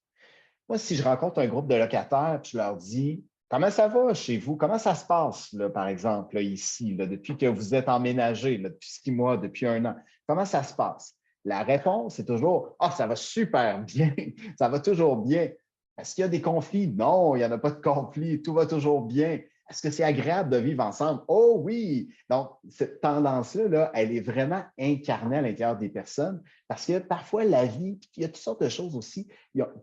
Moi, si je rencontre un groupe de locataires, puis je leur dis comment ça va chez vous? Comment ça se passe, là, par exemple, là, ici, là, depuis que vous êtes emménagé, là, depuis 6 mois, depuis 1 an? Comment ça se passe? La réponse est toujours ah, ça va super bien, ça va toujours bien. Est-ce qu'il y a des conflits? Non, il n'y en a pas de conflits, tout va toujours bien. Est-ce que c'est agréable de vivre ensemble? Oh oui! Donc, cette tendance-là, là, elle est vraiment incarnée à l'intérieur des personnes parce que parfois, la vie, puis il y a toutes sortes de choses aussi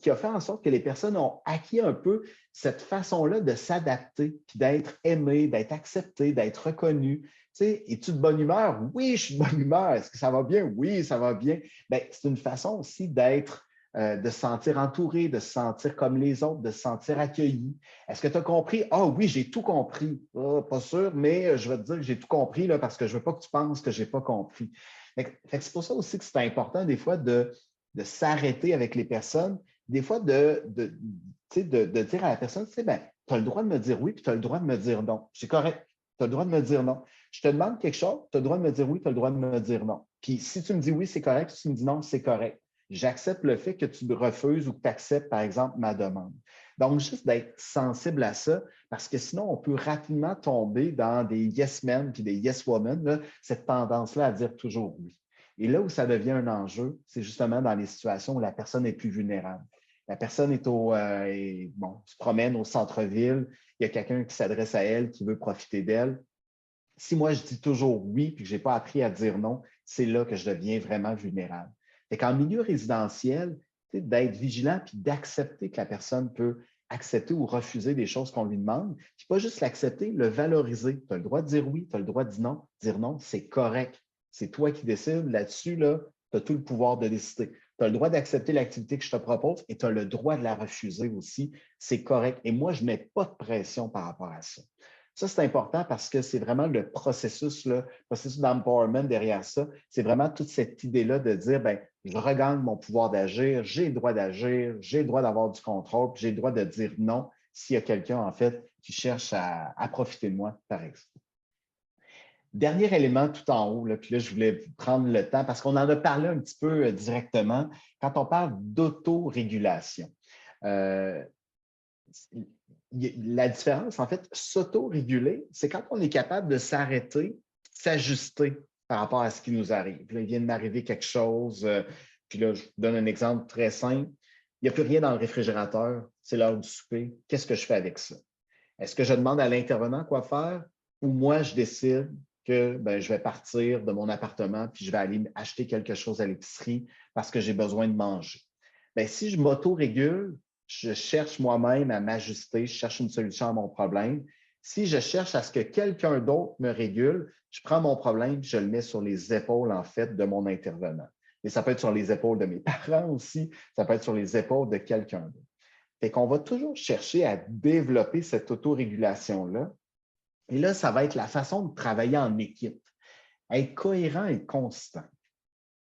qui a fait en sorte que les personnes ont acquis un peu cette façon-là de s'adapter, puis d'être aimé, d'être accepté, d'être reconnu. Tu sais, es-tu de bonne humeur? Oui, je suis de bonne humeur. Est-ce que ça va bien? Oui, ça va bien. Bien, c'est une façon aussi de se sentir entouré, de se sentir comme les autres, de se sentir accueilli. Est-ce que tu as compris? Ah oui, j'ai tout compris. Ah, pas sûr, mais je vais te dire que j'ai tout compris là, parce que je ne veux pas que tu penses que je n'ai pas compris. C'est pour ça aussi que c'est important des fois de s'arrêter avec les personnes, des fois de dire à la personne, tu sais, ben, tu as le droit de me dire oui, puis tu as le droit de me dire non. C'est correct. Tu as le droit de me dire non. Je te demande quelque chose, tu as le droit de me dire oui, tu as le droit de me dire non. Puis si tu me dis oui, c'est correct. Si tu me dis non, c'est correct. J'accepte le fait que tu me refuses ou que tu acceptes, par exemple, ma demande. Donc, juste d'être sensible à ça, parce que sinon, on peut rapidement tomber dans des yes men puis des yes women, là, cette tendance-là à dire toujours oui. Et là où ça devient un enjeu, c'est justement dans les situations où la personne est plus vulnérable. La personne se promène au centre-ville, il y a quelqu'un qui s'adresse à elle, qui veut profiter d'elle. Si moi, je dis toujours oui puis que je n'ai pas appris à dire non, c'est là que je deviens vraiment vulnérable. Fait qu'en milieu résidentiel, d'être vigilant puis d'accepter que la personne peut accepter ou refuser des choses qu'on lui demande, puis pas juste l'accepter, le valoriser. Tu as le droit de dire oui, tu as le droit de dire non. Dire non, c'est correct. C'est toi qui décides. Là-dessus, là, tu as tout le pouvoir de décider. Tu as le droit d'accepter l'activité que je te propose et tu as le droit de la refuser aussi. C'est correct. Et moi, je ne mets pas de pression par rapport à ça. Ça, c'est important parce que c'est vraiment le processus d'empowerment derrière ça. C'est vraiment toute cette idée-là de dire, bien, je regagne mon pouvoir d'agir, j'ai le droit d'agir, j'ai le droit d'avoir du contrôle, puis j'ai le droit de dire non s'il y a quelqu'un, en fait, qui cherche à profiter de moi, par exemple. Dernier élément tout en haut, là, puis là, je voulais prendre le temps parce qu'on en a parlé un petit peu directement quand on parle d'autorégulation. La différence, en fait, s'auto-réguler, c'est quand on est capable de s'arrêter, s'ajuster par rapport à ce qui nous arrive. Là, il vient de m'arriver quelque chose, puis là, je vous donne un exemple très simple. Il n'y a plus rien dans le réfrigérateur, c'est l'heure du souper. Qu'est-ce que je fais avec ça? Est-ce que je demande à l'intervenant quoi faire ou moi, je décide que ben, je vais partir de mon appartement puis je vais aller acheter quelque chose à l'épicerie parce que j'ai besoin de manger? Bien, si je m'auto-régule, je cherche moi-même à m'ajuster, je cherche une solution à mon problème. Si je cherche à ce que quelqu'un d'autre me régule, je prends mon problème, je le mets sur les épaules, en fait, de mon intervenant. Et ça peut être sur les épaules de mes parents aussi, ça peut être sur les épaules de quelqu'un d'autre. Fait qu'on va toujours chercher à développer cette autorégulation-là. Et là, ça va être la façon de travailler en équipe, être cohérent et constant.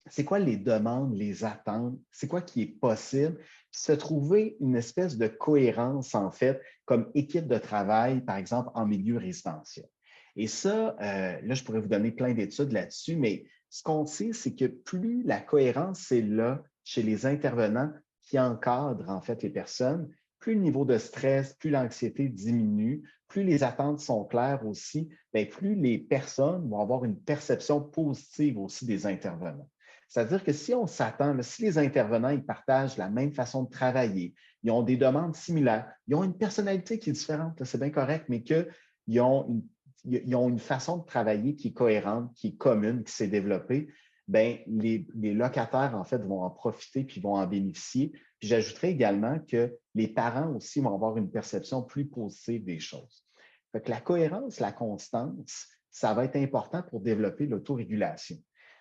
C'est quoi les demandes, les attentes? C'est quoi qui est possible? Puis se trouver une espèce de cohérence, en fait, comme équipe de travail, par exemple, en milieu résidentiel. Et ça, là, je pourrais vous donner plein d'études là-dessus, mais ce qu'on sait, c'est que plus la cohérence est là chez les intervenants qui encadrent, en fait, les personnes, plus le niveau de stress, plus l'anxiété diminue, plus les attentes sont claires aussi, bien, plus les personnes vont avoir une perception positive aussi des intervenants. C'est-à-dire que si on s'attend, si les intervenants ils partagent la même façon de travailler, ils ont des demandes similaires, ils ont une personnalité qui est différente, c'est bien correct, mais qu'ils ont une façon de travailler qui est cohérente, qui est commune, qui s'est développée, bien, les locataires, en fait, vont en profiter puis vont en bénéficier. Puis j'ajouterais également que les parents aussi vont avoir une perception plus positive des choses. Fait que la cohérence, la constance, ça va être important pour développer l'autorégulation.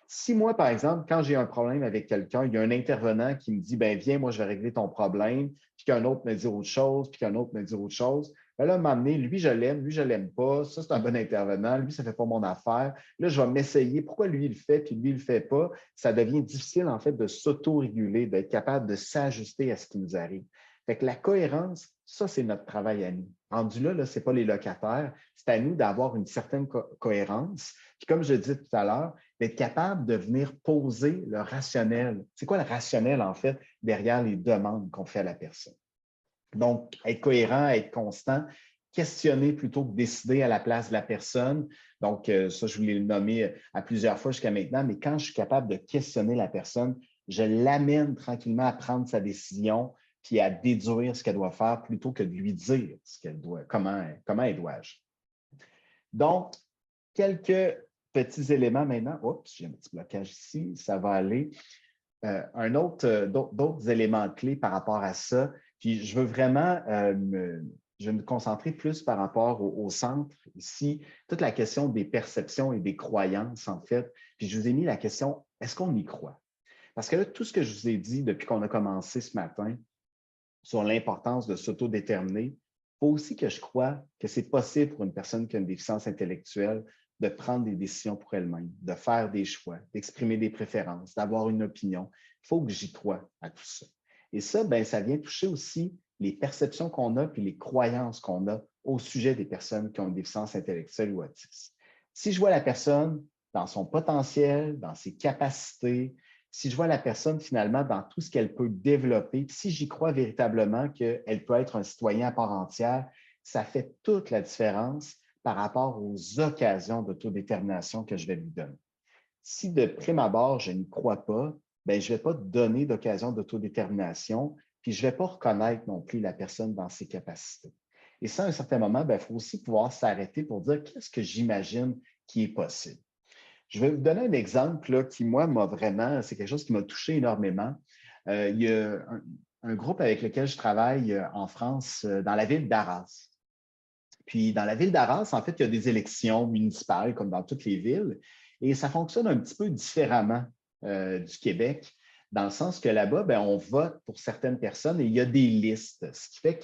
Si moi, par exemple, quand j'ai un problème avec quelqu'un, il y a un intervenant qui me dit, ben viens, moi, je vais régler ton problème, puis qu'un autre me dit autre chose, puis qu'un autre me dit autre chose, ben là, m'amener, lui, je l'aime pas, ça, c'est un bon intervenant, lui, ça ne fait pas mon affaire. Là, je vais m'essayer, pourquoi lui, il le fait, puis lui, il ne le fait pas. Ça devient difficile, en fait, de s'auto-réguler, d'être capable de s'ajuster à ce qui nous arrive. Fait que la cohérence, ça, c'est notre travail à nous. Rendu là, ce n'est pas les locataires, c'est à nous d'avoir une certaine cohérence. Puis comme je disais tout à l'heure, d'être capable de venir poser le rationnel. C'est quoi le rationnel, en fait, derrière les demandes qu'on fait à la personne? Donc, être cohérent, être constant, questionner plutôt que décider à la place de la personne. Donc, ça, je voulais le nommer à plusieurs fois jusqu'à maintenant, mais quand je suis capable de questionner la personne, je l'amène tranquillement à prendre sa décision puis à déduire ce qu'elle doit faire plutôt que de lui dire ce qu'elle doit, comment elle doit agir. Donc, quelques petits éléments maintenant. Oups, j'ai un petit blocage ici, ça va aller. D'autres éléments clés par rapport à ça. Puis je veux vraiment je vais me concentrer plus par rapport au centre ici, toute la question des perceptions et des croyances, en fait. Puis je vous ai mis la question, est-ce qu'on y croit? Parce que là, tout ce que je vous ai dit depuis qu'on a commencé ce matin sur l'importance de s'autodéterminer, il faut aussi que je croie que c'est possible pour une personne qui a une déficience intellectuelle de prendre des décisions pour elle-même, de faire des choix, d'exprimer des préférences, d'avoir une opinion. Il faut que j'y croie à tout ça. Et ça, bien, ça vient toucher aussi les perceptions qu'on a puis les croyances qu'on a au sujet des personnes qui ont une déficience intellectuelle ou autiste. Si je vois la personne dans son potentiel, dans ses capacités, si je vois la personne finalement dans tout ce qu'elle peut développer, si j'y crois véritablement qu'elle peut être un citoyen à part entière, ça fait toute la différence par rapport aux occasions d'autodétermination que je vais lui donner. Si de prime abord, je n'y crois pas, bien, je ne vais pas donner d'occasion d'autodétermination, puis je ne vais pas reconnaître non plus la personne dans ses capacités. Et ça, à un certain moment, il faut aussi pouvoir s'arrêter pour dire qu'est-ce que j'imagine qui est possible. Je vais vous donner un exemple là, qui, moi, m'a vraiment, c'est quelque chose qui m'a touché énormément. Il y a un groupe avec lequel je travaille en France, dans la ville d'Arras. Puis, dans la ville d'Arras, en fait, il y a des élections municipales, comme dans toutes les villes, et ça fonctionne un petit peu différemment du Québec, dans le sens que là-bas, bien, on vote pour certaines personnes et il y a des listes, ce qui fait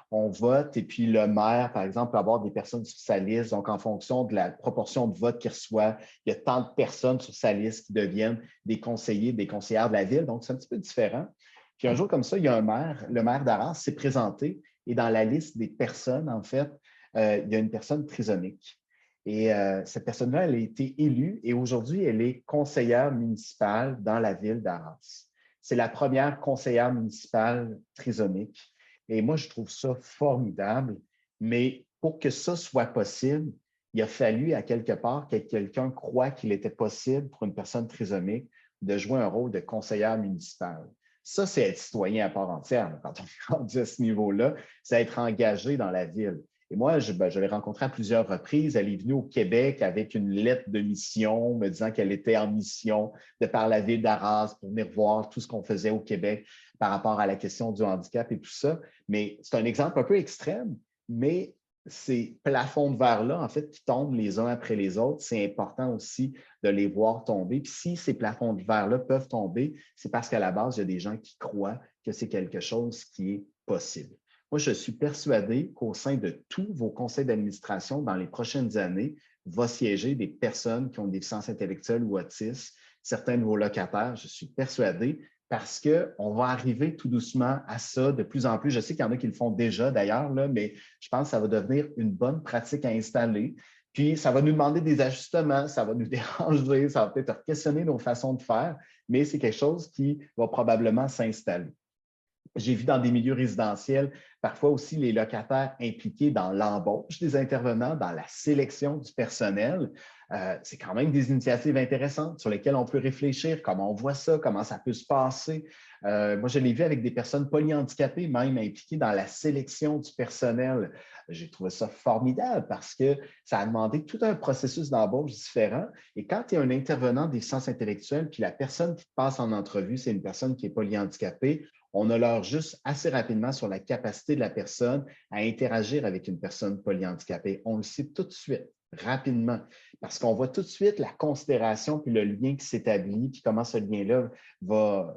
qu'on vote et puis le maire, par exemple, peut avoir des personnes sur sa liste. Donc, en fonction de la proportion de votes qu'il reçoit, il y a tant de personnes sur sa liste qui deviennent des conseillers, des conseillères de la ville. Donc, c'est un petit peu différent. Puis un jour comme ça, il y a un maire, le maire d'Arras s'est présenté et dans la liste des personnes, en fait, il y a une personne trisomique. Et cette personne-là, elle a été élue et aujourd'hui, elle est conseillère municipale dans la ville d'Arras. C'est la première conseillère municipale trisomique. Et moi, je trouve ça formidable. Mais pour que ça soit possible, il a fallu à quelque part que quelqu'un croit qu'il était possible pour une personne trisomique de jouer un rôle de conseillère municipale. Ça, c'est être citoyen à part entière. Quand on est rendu à ce niveau-là, c'est être engagé dans la ville. Et moi, je l'ai rencontrée à plusieurs reprises. Elle est venue au Québec avec une lettre de mission me disant qu'elle était en mission de par la ville d'Arras pour venir voir tout ce qu'on faisait au Québec par rapport à la question du handicap et tout ça. Mais c'est un exemple un peu extrême, mais ces plafonds de verre-là, en fait, qui tombent les uns après les autres, c'est important aussi de les voir tomber. Puis si ces plafonds de verre-là peuvent tomber, c'est parce qu'à la base, il y a des gens qui croient que c'est quelque chose qui est possible. Moi, je suis persuadé qu'au sein de tous vos conseils d'administration, dans les prochaines années, va siéger des personnes qui ont des déficiences intellectuelles ou autistes, certains de vos locataires, je suis persuadé, parce qu'on va arriver tout doucement à ça de plus en plus. Je sais qu'il y en a qui le font déjà d'ailleurs, mais je pense que ça va devenir une bonne pratique à installer. Puis, ça va nous demander des ajustements, ça va nous déranger, ça va peut-être questionner nos façons de faire, mais c'est quelque chose qui va probablement s'installer. J'ai vu dans des milieux résidentiels, parfois aussi les locataires impliqués dans l'embauche des intervenants, dans la sélection du personnel. C'est quand même des initiatives intéressantes sur lesquelles on peut réfléchir, comment on voit ça, comment ça peut se passer. Moi, je l'ai vu avec des personnes polyhandicapées, même impliquées dans la sélection du personnel. J'ai trouvé ça formidable parce que ça a demandé tout un processus d'embauche différent. Et quand tu es un intervenant des sciences intellectuelles, puis la personne qui te passe en entrevue, c'est une personne qui est polyhandicapée, on a l'heure juste assez rapidement sur la capacité de la personne à interagir avec une personne polyhandicapée. On le sait tout de suite, rapidement, parce qu'on voit tout de suite la considération puis le lien qui s'établit, puis comment ce lien-là va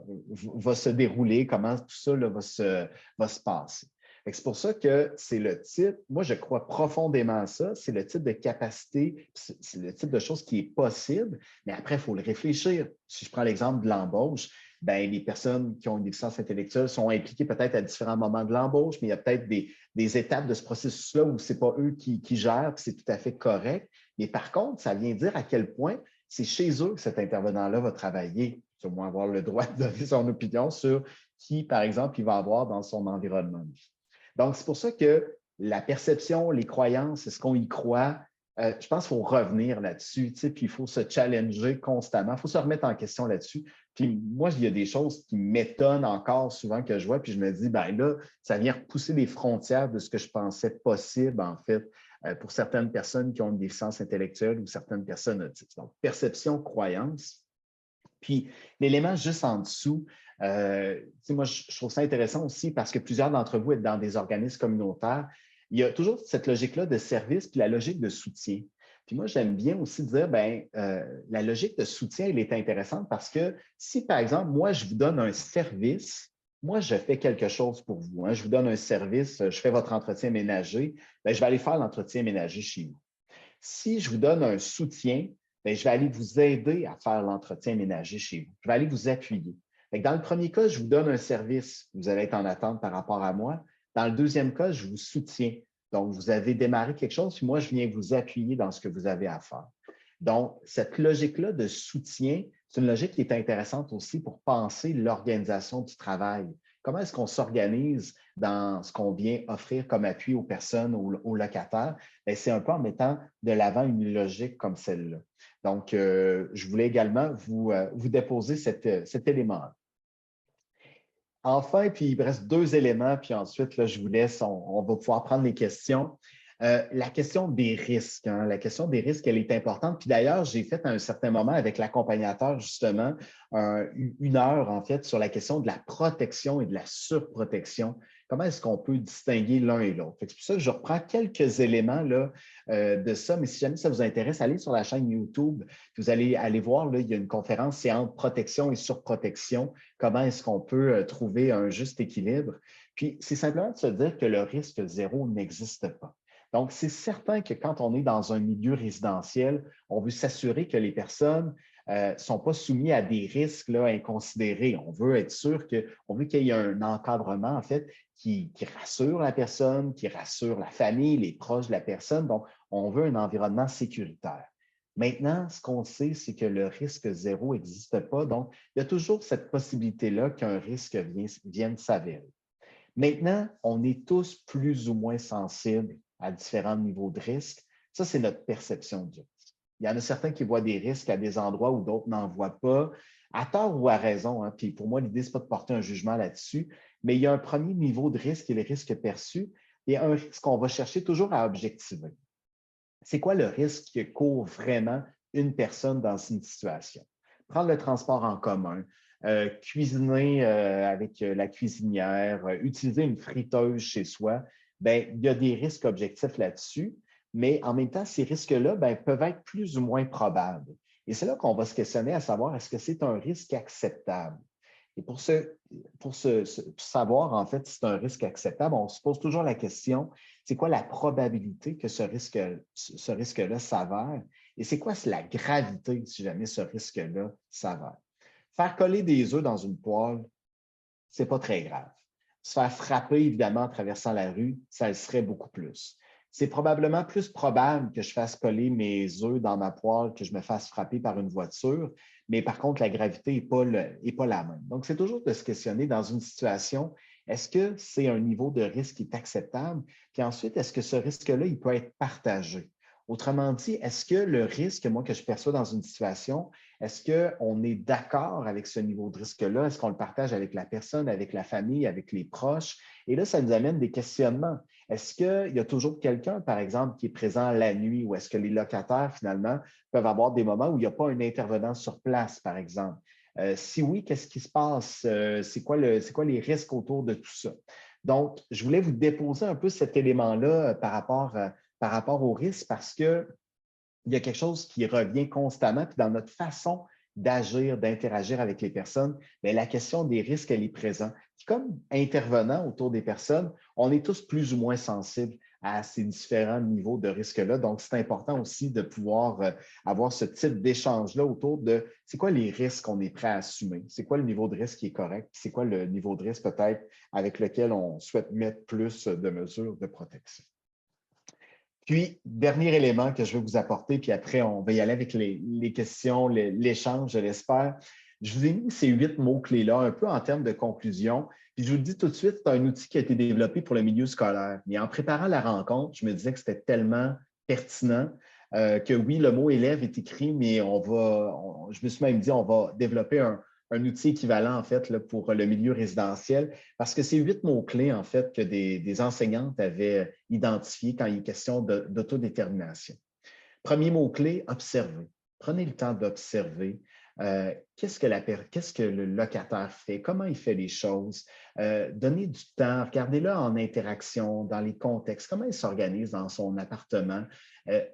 se dérouler, comment tout ça là, va se passer. C'est pour ça que c'est le type, moi je crois profondément à ça, c'est le type de capacité, c'est le type de chose qui est possible, mais après, il faut le réfléchir. Si je prends l'exemple de l'embauche, ben, les personnes qui ont une déficience intellectuelle sont impliquées peut-être à différents moments de l'embauche, mais il y a peut-être des étapes de ce processus-là où ce n'est pas eux qui gèrent, puis c'est tout à fait correct. Mais par contre, ça vient dire à quel point c'est chez eux que cet intervenant-là va travailler, au moins avoir le droit de donner son opinion sur qui, par exemple, il va avoir dans son environnement. Donc, c'est pour ça que la perception, les croyances, est-ce qu'on y croit? Je pense qu'il faut revenir là-dessus, puis il faut se challenger constamment, il faut se remettre en question là-dessus. Puis moi, il y a des choses qui m'étonnent encore souvent que je vois, puis je me dis, ben là, ça vient repousser les frontières de ce que je pensais possible, en fait, pour certaines personnes qui ont une déficience intellectuelle ou certaines personnes autistes. Donc, perception, croyance. Puis l'élément juste en dessous, moi, je trouve ça intéressant aussi parce que plusieurs d'entre vous êtes dans des organismes communautaires. Il y a toujours cette logique-là de service puis la logique de soutien. Puis moi, j'aime bien aussi dire, la logique de soutien, elle est intéressante parce que si, par exemple, moi, je vous donne un service, moi, je fais quelque chose pour vous. Hein, je vous donne un service, je fais votre entretien ménager, bien, je vais aller faire l'entretien ménager chez vous. Si je vous donne un soutien, bien, je vais aller vous aider à faire l'entretien ménager chez vous. Je vais aller vous appuyer. Dans le premier cas, je vous donne un service. Vous allez être en attente par rapport à moi. Dans le deuxième cas, je vous soutiens. Donc, vous avez démarré quelque chose, puis moi, je viens vous appuyer dans ce que vous avez à faire. Donc, cette logique-là de soutien, c'est une logique qui est intéressante aussi pour penser l'organisation du travail. Comment est-ce qu'on s'organise dans ce qu'on vient offrir comme appui aux personnes, aux locataires? C'est un peu en mettant de l'avant une logique comme celle-là. Donc, je voulais également vous déposer cet élément-là. Enfin, puis il me reste deux éléments, puis ensuite, là, je vous laisse, on va pouvoir prendre les questions. La question des risques, hein, la question des risques, elle est importante. Puis d'ailleurs, j'ai fait à un certain moment avec l'accompagnateur, justement, une heure, en fait, sur la question de la protection et de la surprotection. Comment est-ce qu'on peut distinguer l'un et l'autre? C'est pour ça que je reprends quelques éléments là, de ça, mais si jamais ça vous intéresse, allez sur la chaîne YouTube, vous allez aller voir, là, il y a une conférence, c'est entre protection et surprotection. Comment est-ce qu'on peut trouver un juste équilibre? Puis, c'est simplement de se dire que le risque zéro n'existe pas. Donc, c'est certain que quand on est dans un milieu résidentiel, on veut s'assurer que les personnes ne sont pas soumises à des risques là, inconsidérés. On veut être sûr qu'on veut qu'il y ait un encadrement, en fait, qui rassure la personne, qui rassure la famille, les proches de la personne. Donc, on veut un environnement sécuritaire. Maintenant, ce qu'on sait, c'est que le risque zéro n'existe pas. Donc, il y a toujours cette possibilité-là qu'un risque vienne s'avérer. Maintenant, on est tous plus ou moins sensibles à différents niveaux de risque. Ça, c'est notre perception du risque. Il y en a certains qui voient des risques à des endroits où d'autres n'en voient pas, à tort ou à raison. Hein. Puis pour moi, l'idée, ce n'est pas de porter un jugement là-dessus, mais il y a un premier niveau de risque qui est le risque perçu et un risque qu'on va chercher toujours à objectiver. C'est quoi le risque que court vraiment une personne dans une situation? Prendre le transport en commun, cuisiner avec la cuisinière, utiliser une friteuse chez soi, bien, il y a des risques objectifs là-dessus, mais en même temps, ces risques-là peuvent être plus ou moins probables. Et c'est là qu'on va se questionner à savoir est-ce que c'est un risque acceptable? Et pour savoir, en fait, si c'est un risque acceptable, on se pose toujours la question, c'est quoi la probabilité que ce risque-là s'avère? Et c'est quoi la gravité si jamais ce risque-là s'avère? Faire coller des œufs dans une poêle, ce n'est pas très grave. Se faire frapper, évidemment, en traversant la rue, ça le serait beaucoup plus. C'est probablement plus probable que je fasse coller mes œufs dans ma poêle que je me fasse frapper par une voiture, mais par contre, la gravité n'est pas la même. Donc, c'est toujours de se questionner dans une situation, est-ce que c'est un niveau de risque qui est acceptable? Puis ensuite, est-ce que ce risque-là, il peut être partagé? Autrement dit, est-ce que le risque, moi, que je perçois dans une situation, est-ce qu'on est d'accord avec ce niveau de risque-là? Est-ce qu'on le partage avec la personne, avec la famille, avec les proches? Et là, ça nous amène des questionnements. Est-ce qu'il y a toujours quelqu'un, par exemple, qui est présent la nuit ou est-ce que les locataires, finalement, peuvent avoir des moments où il n'y a pas un intervenant sur place, par exemple? Si oui, qu'est-ce qui se passe? C'est quoi les risques autour de tout ça? Donc, je voulais vous déposer un peu cet élément-là par rapport au risque parce que il y a quelque chose qui revient constamment, puis dans notre façon d'agir, d'interagir avec les personnes, bien, la question des risques, elle est présente. Puis comme intervenant autour des personnes, on est tous plus ou moins sensibles à ces différents niveaux de risques-là. Donc, c'est important aussi de pouvoir avoir ce type d'échange-là autour de c'est quoi les risques qu'on est prêt à assumer, c'est quoi le niveau de risque qui est correct, puis c'est quoi le niveau de risque peut-être avec lequel on souhaite mettre plus de mesures de protection. Puis, dernier élément que je vais vous apporter, puis après, on va y aller avec les questions, l'échange, je l'espère. Je vous ai mis ces 8 mots-clés-là, un peu en termes de conclusion. Puis, je vous le dis tout de suite, c'est un outil qui a été développé pour le milieu scolaire. Mais en préparant la rencontre, je me disais que c'était tellement pertinent que oui, le mot élève est écrit, mais je me suis même dit, on va développer un outil équivalent, en fait, là, pour le milieu résidentiel, parce que c'est 8 mots-clés, en fait, que des enseignantes avaient identifiés quand il est question d'autodétermination. Premier mot-clé, observer. Prenez le temps d'observer. Qu'est-ce que le locataire fait? Comment il fait les choses? Donnez du temps, regardez-le en interaction, dans les contextes, comment il s'organise dans son appartement.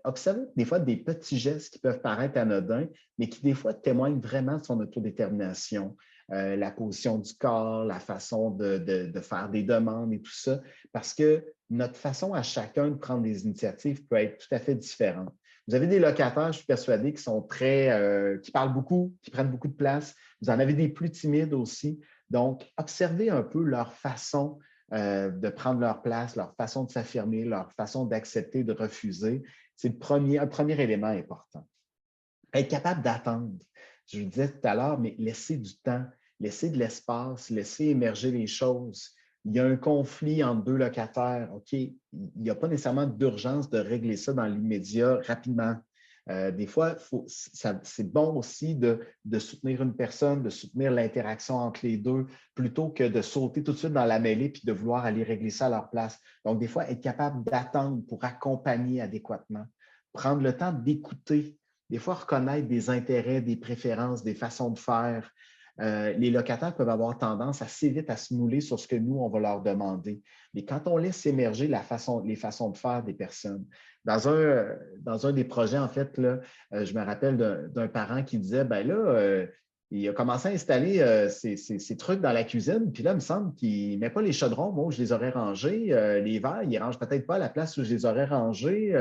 Observez des fois des petits gestes qui peuvent paraître anodins, mais qui des fois témoignent vraiment de son autodétermination. La position du corps, la façon de faire des demandes et tout ça, parce que notre façon à chacun de prendre des initiatives peut être tout à fait différente. Vous avez des locataires, je suis persuadé, qui parlent beaucoup, qui prennent beaucoup de place. Vous en avez des plus timides aussi. Donc, observez un peu leur façon de prendre leur place, leur façon de s'affirmer, leur façon d'accepter, de refuser. C'est un premier élément important. Être capable d'attendre. Je vous le disais tout à l'heure, mais laisser du temps, laisser de l'espace, laisser émerger les choses. Il y a un conflit entre deux locataires. OK, il n'y a pas nécessairement d'urgence de régler ça dans l'immédiat rapidement. Des fois, c'est bon aussi de soutenir une personne, de soutenir l'interaction entre les deux, plutôt que de sauter tout de suite dans la mêlée puis de vouloir aller régler ça à leur place. Donc, des fois, être capable d'attendre pour accompagner adéquatement, prendre le temps d'écouter, des fois reconnaître des intérêts, des préférences, des façons de faire. Les locataires peuvent avoir tendance assez vite à se mouler sur ce que nous, on va leur demander. Mais quand on laisse émerger les façons de faire des personnes, dans un des projets, en fait, là, je me rappelle d'un parent qui disait, ben là, il a commencé à installer ses trucs dans la cuisine, puis là, il me semble qu'il ne met pas les chaudrons. Moi, je les aurais rangés. Les verres, il ne range peut-être pas à la place où je les aurais rangés.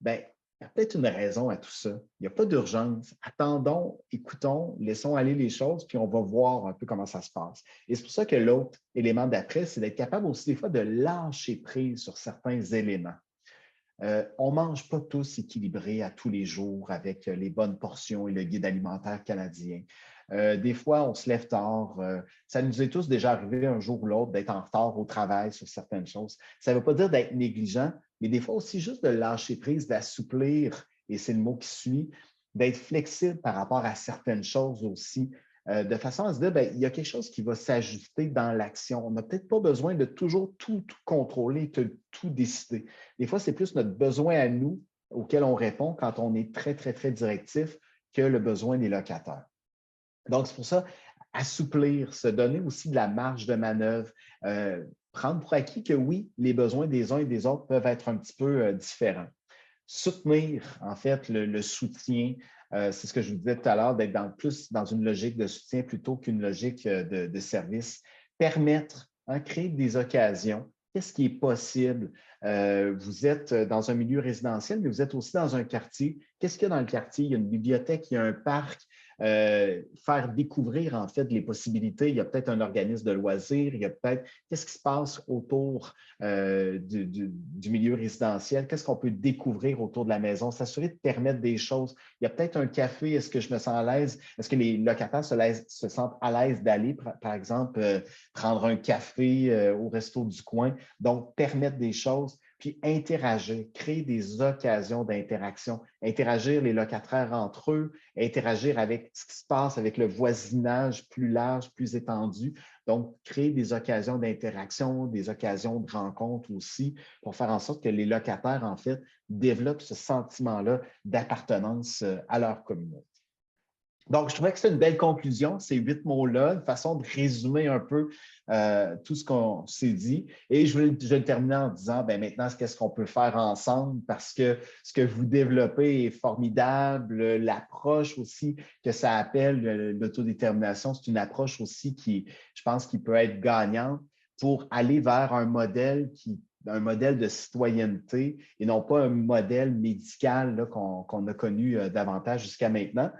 Ben, il y a peut-être une raison à tout ça. Il n'y a pas d'urgence. Attendons, écoutons, laissons aller les choses, puis on va voir un peu comment ça se passe. Et c'est pour ça que l'autre élément d'après, c'est d'être capable aussi des fois de lâcher prise sur certains éléments. On ne mange pas tous équilibrés à tous les jours avec les bonnes portions et le guide alimentaire canadien. Des fois, on se lève tard. Ça nous est tous déjà arrivé un jour ou l'autre d'être en retard au travail sur certaines choses. Ça ne veut pas dire d'être négligent, mais des fois aussi juste de lâcher prise, d'assouplir, et c'est le mot qui suit, d'être flexible par rapport à certaines choses aussi, de façon à se dire, bien, il y a quelque chose qui va s'ajuster dans l'action. On n'a peut-être pas besoin de toujours tout contrôler, tout décider. Des fois, c'est plus notre besoin à nous auquel on répond quand on est très directif que le besoin des locataires. Donc, c'est pour ça, assouplir, se donner aussi de la marge de manœuvre, prendre pour acquis que oui, les besoins des uns et des autres peuvent être un petit peu différents. Soutenir, en fait, le soutien, c'est ce que je vous disais tout à l'heure, d'être plus dans une logique de soutien plutôt qu'une logique de service. Permettre, hein, créer des occasions. Qu'est-ce qui est possible? Vous êtes dans un milieu résidentiel, mais vous êtes aussi dans un quartier. Qu'est-ce qu'il y a dans le quartier? Il y a une bibliothèque, il y a un parc. Faire découvrir en fait les possibilités. Il y a peut-être un organisme de loisirs, il y a peut-être qu'est-ce qui se passe autour du milieu résidentiel, qu'est-ce qu'on peut découvrir autour de la maison, s'assurer de permettre des choses. Il y a peut-être un café, est-ce que je me sens à l'aise? Est-ce que les locataires se sentent à l'aise d'aller, par exemple, prendre un café au resto du coin? Donc, permettre des choses, puis interagir, créer des occasions d'interaction, interagir les locataires entre eux, interagir avec ce qui se passe avec le voisinage plus large, plus étendu. Donc, créer des occasions d'interaction, des occasions de rencontre aussi, pour faire en sorte que les locataires, en fait, développent ce sentiment-là d'appartenance à leur communauté. Donc, je trouvais que c'est une belle conclusion, ces 8 mots-là, une façon de résumer un peu tout ce qu'on s'est dit. Et je vais le terminer en disant, bien, maintenant, qu'est-ce qu'on peut faire ensemble? Parce que ce que vous développez est formidable. L'approche aussi que ça appelle l'autodétermination, c'est une approche aussi qui, je pense, qui peut être gagnante pour aller vers un modèle de citoyenneté et non pas un modèle médical qu'on a connu davantage jusqu'à maintenant.